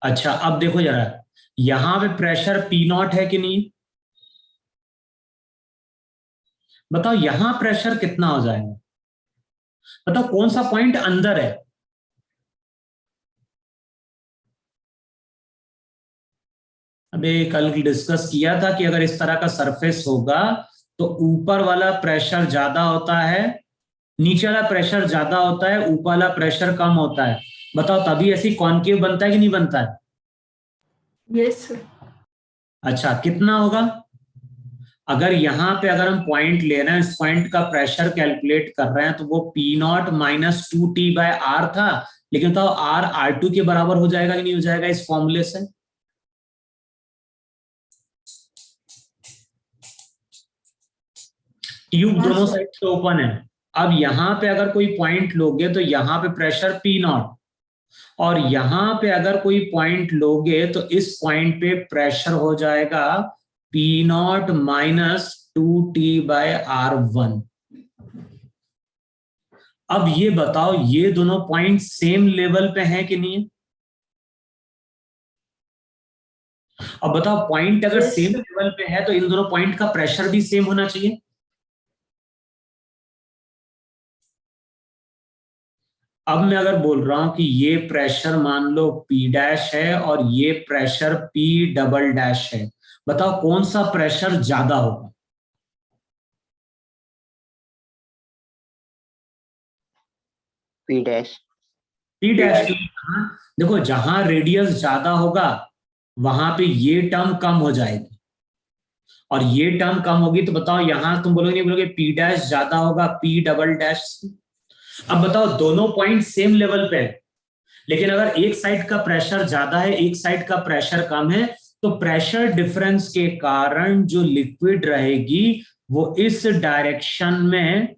अच्छा अब देखो जरा, यहां पे प्रेशर पी नॉट है कि नहीं? बताओ यहां प्रेशर कितना हो जाएगा? बताओ कौन सा पॉइंट अंदर है? अबे कल डिस्कस किया था कि अगर इस तरह का सरफेस होगा तो ऊपर वाला प्रेशर ज्यादा होता है, नीचे वाला प्रेशर ज्यादा होता है, ऊपर वाला प्रेशर कम होता है। बताओ तभी ऐसी कॉनकेव बनता है कि नहीं बनता है? Yes, sir. अच्छा कितना होगा? अगर यहाँ पे अगर हम पॉइंट ले रहे हैं, इस पॉइंट का प्रेशर कैलकुलेट कर रहे हैं, तो वो पी नॉट माइनस 2T/R था, लेकिन तो R2 के बराबर हो जाएगा कि नहीं हो जाएगा इस फॉर्मूले से? ट्यूब हाँ, दोनों सर। साइड से ओपन है। अब यहां पे अगर कोई पॉइंट लोगे तो यहाँ पे प्रेशर पी नॉट, और यहां पे अगर कोई पॉइंट लोगे तो इस पॉइंट पे प्रेशर हो जाएगा पी नॉट माइनस 2T/R1। अब ये बताओ ये दोनों पॉइंट सेम लेवल पे हैं कि नहीं है? अब बताओ पॉइंट अगर Yes, सेम sir. लेवल पे है तो इन दोनों पॉइंट का प्रेशर भी सेम होना चाहिए। अब मैं अगर बोल रहा हूं कि ये प्रेशर मान लो P डैश है और ये प्रेशर P डबल डैश है, बताओ कौन सा प्रेशर ज्यादा होगा? P dash. P डैश के लिए कहां? देखो जहां रेडियस ज्यादा होगा वहां पे ये टर्म कम हो जाएगी, और ये टर्म कम होगी तो बताओ यहां तुम बोलोगे नहीं बोलोगे P डैश ज्यादा होगा P डबल डैश से? अब बताओ दोनों पॉइंट सेम लेवल पे है, लेकिन अगर एक साइड का प्रेशर ज्यादा है एक साइड का प्रेशर कम है, तो प्रेशर डिफरेंस के कारण जो लिक्विड रहेगी वो इस डायरेक्शन में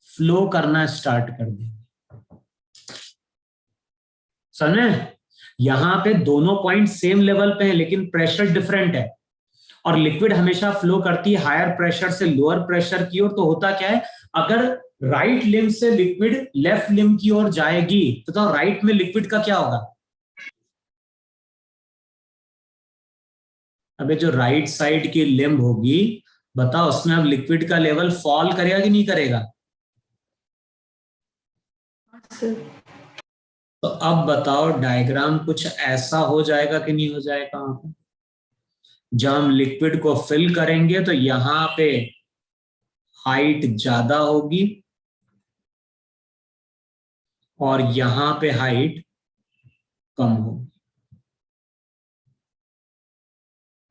फ्लो करना स्टार्ट कर देगी। समझे? यहां पे दोनों पॉइंट सेम लेवल पे हैं लेकिन प्रेशर डिफरेंट है, और लिक्विड हमेशा फ्लो करती है हायर प्रेशर से लोअर प्रेशर की ओर। तो होता क्या है, अगर राइट लिम्ब से लिक्विड लेफ्ट लिम्ब की ओर जाएगी तो राइट में लिक्विड का क्या होगा? अबे जो राइट साइड की लिम्ब होगी बताओ उसमें अब लिक्विड का लेवल फॉल करेगा कि नहीं करेगा? Sir. तो अब बताओ डायग्राम कुछ ऐसा हो जाएगा कि नहीं हो जाएगा? वहां पे जब हम लिक्विड को फिल करेंगे तो यहां पे हाइट ज्यादा होगी और यहां पे हाइट कम होगी।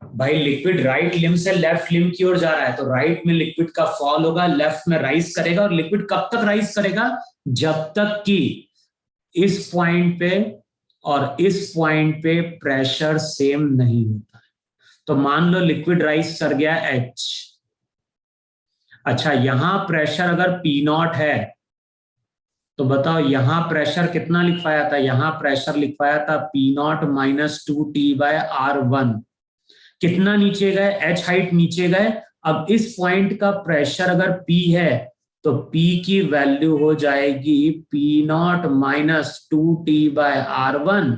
भाई लिक्विड राइट लिम्ब से लेफ्ट लिम्ब की ओर जा रहा है तो राइट में लिक्विड का फॉल होगा, लेफ्ट में राइज करेगा। और लिक्विड कब तक राइज करेगा? जब तक कि इस पॉइंट पे और इस पॉइंट पे प्रेशर सेम नहीं होता है। तो मान लो लिक्विड राइज कर गया H। अच्छा यहां प्रेशर अगर P नॉट है तो बताओ यहां प्रेशर कितना लिखवाया था? यहां प्रेशर लिखवाया था P नॉट माइनस 2T/R1। कितना नीचे गए? H हाइट नीचे गए। अब इस पॉइंट का प्रेशर अगर P है तो P की वैल्यू हो जाएगी P not minus 2T/R1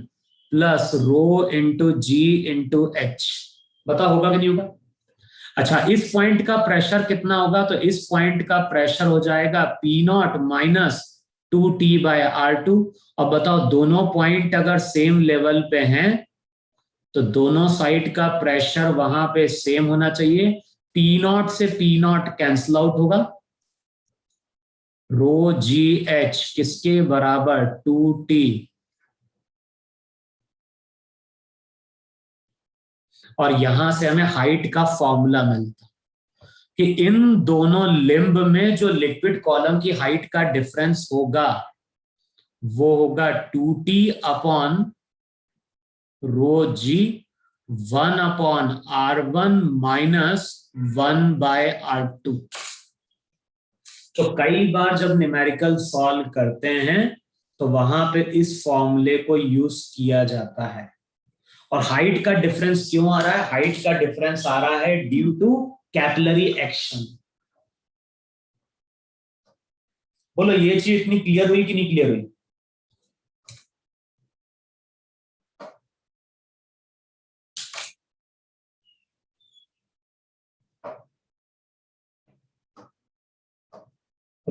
plus rho into G into H। बताओ होगा कि नहीं होगा? अच्छा इस पॉइंट का प्रेशर कितना होगा? तो इस पॉइंट का प्रेशर हो जाएगा P नॉट माइनस 2T/R2। अब बताओ दोनों पॉइंट अगर सेम लेवल पे हैं तो दोनों साइड का प्रेशर वहां पे सेम होना चाहिए। P नॉट से P नॉट कैंसल आउट होगा, रो जी एच किसके बराबर? 2T। और यहां से हमें हाइट का फॉर्मूला मिलता कि इन दोनों लिम्ब में जो लिक्विड कॉलम की हाइट का डिफरेंस होगा वो होगा 2T अपॉन रो जी 1/R1 माइनस 1/R2। तो कई बार जब न्यूमेरिकल सॉल्व करते हैं तो वहां पे इस फॉर्मूले को यूज किया जाता है। और हाइट का डिफरेंस क्यों आ रहा है? हाइट का डिफरेंस आ रहा है ड्यू टू कैपिलरी एक्शन। बोलो ये चीज इतनी क्लियर हुई कि नहीं क्लियर हुई?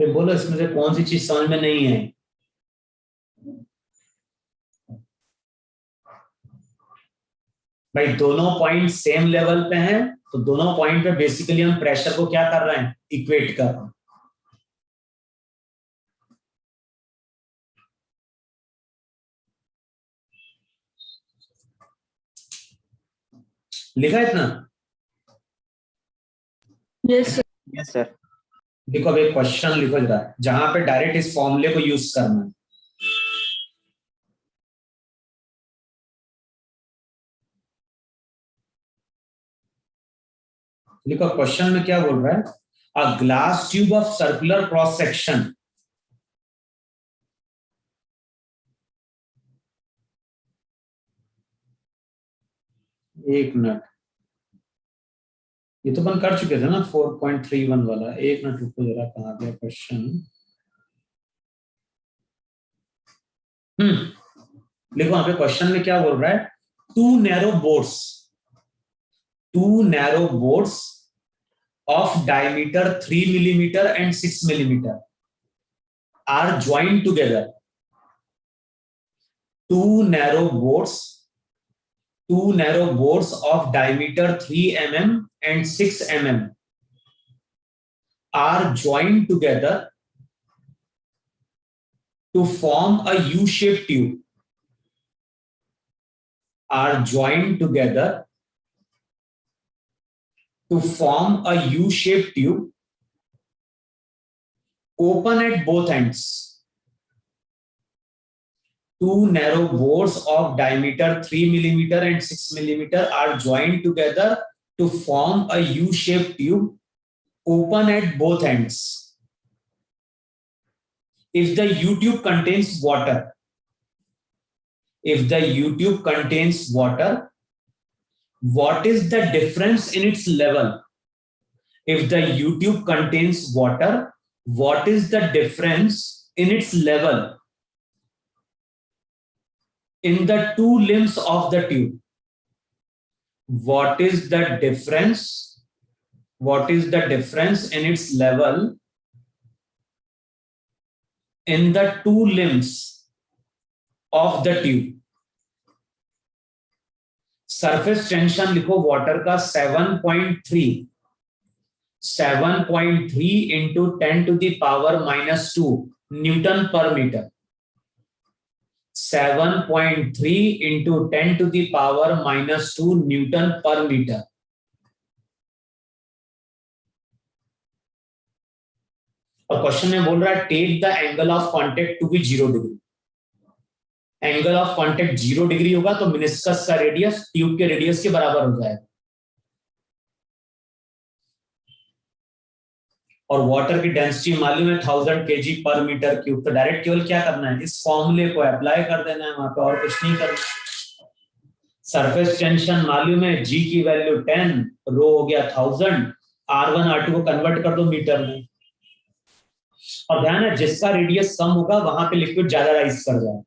अरे बोलो इसमें से कौन सी चीज समझ में नहीं है? भाई दोनों पॉइंट सेम लेवल पे हैं, तो दोनों पॉइंट पे बेसिकली हम प्रेशर को क्या कर रहे हैं? इक्वेट कर रहे हैं। लिखा है इतना? Yes, sir. Yes, sir. देखो अब एक क्वेश्चन लिखो जरा, जहां पे डायरेक्ट इस फॉर्मूले को यूज करना है। देखो क्वेश्चन में क्या बोल रहा है? A glass tube of circular cross section, एक मिनट, ये तो अपन कर चुके थे ना 4.31 वाला। एक मिनट रुको जरा, कहाँ गया क्वेश्चन? देखो वहां पे क्वेश्चन में क्या बोल रहा है? Two narrow boards of diameter 3 millimeter and 6 millimeter are joined together. Two narrow boards of diameter 3 mm and 6 mm are joined together to form a U-shaped tube. Are joined together to form a U-shaped tube open at both ends. Two narrow boards of diameter 3 millimeter and 6 millimeter are joined together to form a U-shaped tube open at both ends. If the U-tube contains water, what is the difference in its level? If the U-tube contains water, what is the difference in its level in the two limbs of the tube? What is the difference in its level in the two limbs of the tube? Surface tension लिखो water का 7.3 into 10 to the power -2 newton पर metre. 7.3 into 10 to the power -2 newton पर metre. और question में बोल रहा है take the angle of contact to be 0 degree. Angle of contact 0 degree होगा तो मिनिस्कस का रेडियस ट्यूब के रेडियस के बराबर हो जाएगा। और वाटर की डेंसिटी मालूम है 1000 kg पर मीटर क्यूब। तो डायरेक्ट केवल क्या करना है, इस फॉर्मूले को अप्लाई कर देना है वहां पे, और कुछ नहीं करना। सरफेस टेंशन मालूम है, जी की वैल्यू 10, रो हो गया 1000, R1 R2 को कन्वर्ट कर दो मीटर में। और ध्यान है जिसका रेडियस कम होगा वहां पे लिक्विड ज्यादा राइज कर जाएगा।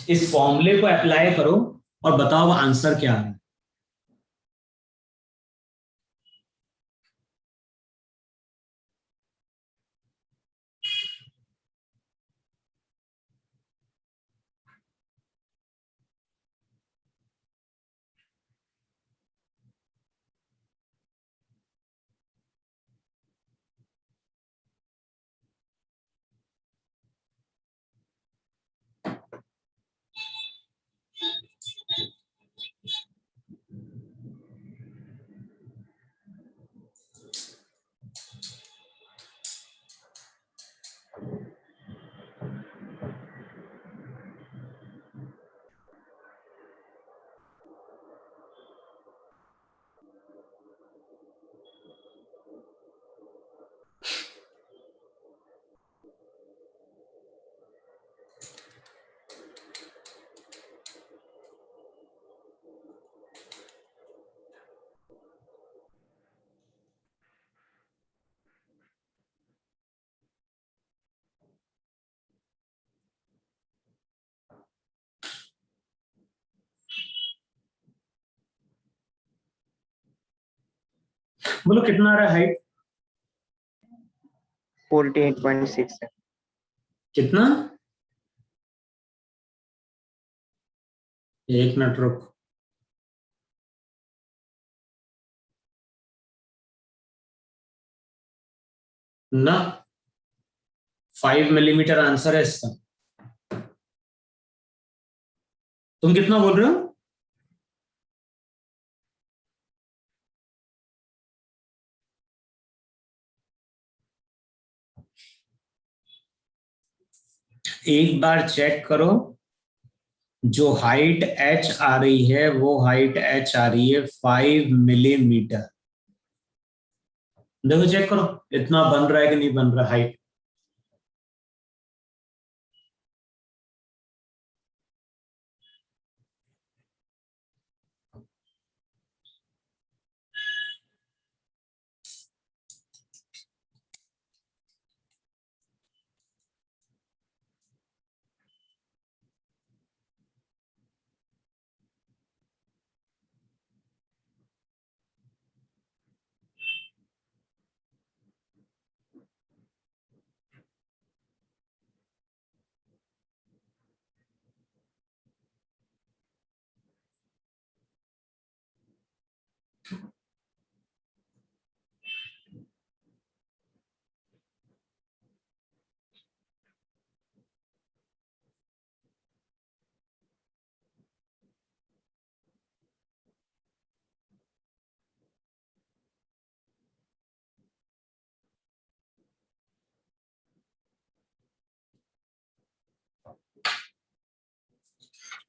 इस फॉर्मूले को अप्लाई करो और बताओ आंसर क्या है। बोलो कितना आ रहा है हाइट? 48.6 है। कितना? एक मिनट रुक। ना 5 मिलीमीटर आंसर है इसका। तुम कितना बोल रहे हो? एक बार चेक करो, जो हाइट h आ रही है वो हाइट h आ रही है 5 मिलीमीटर। देखो चेक करो इतना बन रहा है कि नहीं बन रहा हाइट।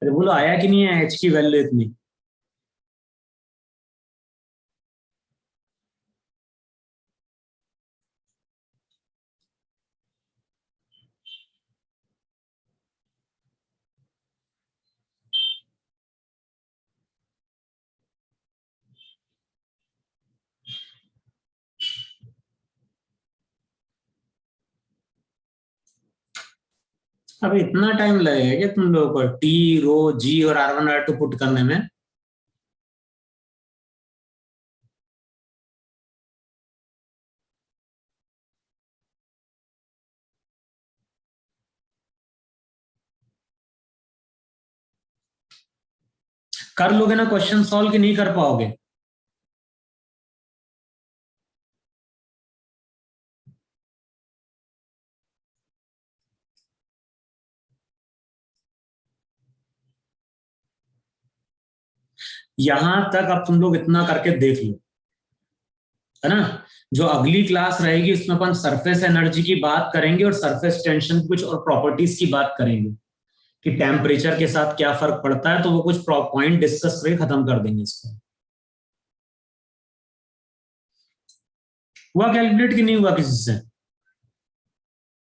अरे बोलो आया कि नहीं है h की वैल्यू इतनी? अब इतना टाइम लगेगा क्या तुम लोगों को टी रो जी और R1 R2 पुट करने में? कर लोगे ना क्वेश्चन सॉल्व कि नहीं कर पाओगे? यहां तक अब तुम लोग इतना करके देख लो, है ना। जो अगली क्लास रहेगी उसमें अपन सरफेस एनर्जी की बात करेंगे और सरफेस टेंशन की कुछ और प्रॉपर्टीज की बात करेंगे कि टेम्परेचर के साथ क्या फर्क पड़ता है। तो वो कुछ पॉइंट डिस्कस करके खत्म कर देंगे इसको। हुआ कैलकुलेट कि नहीं हुआ किसी से?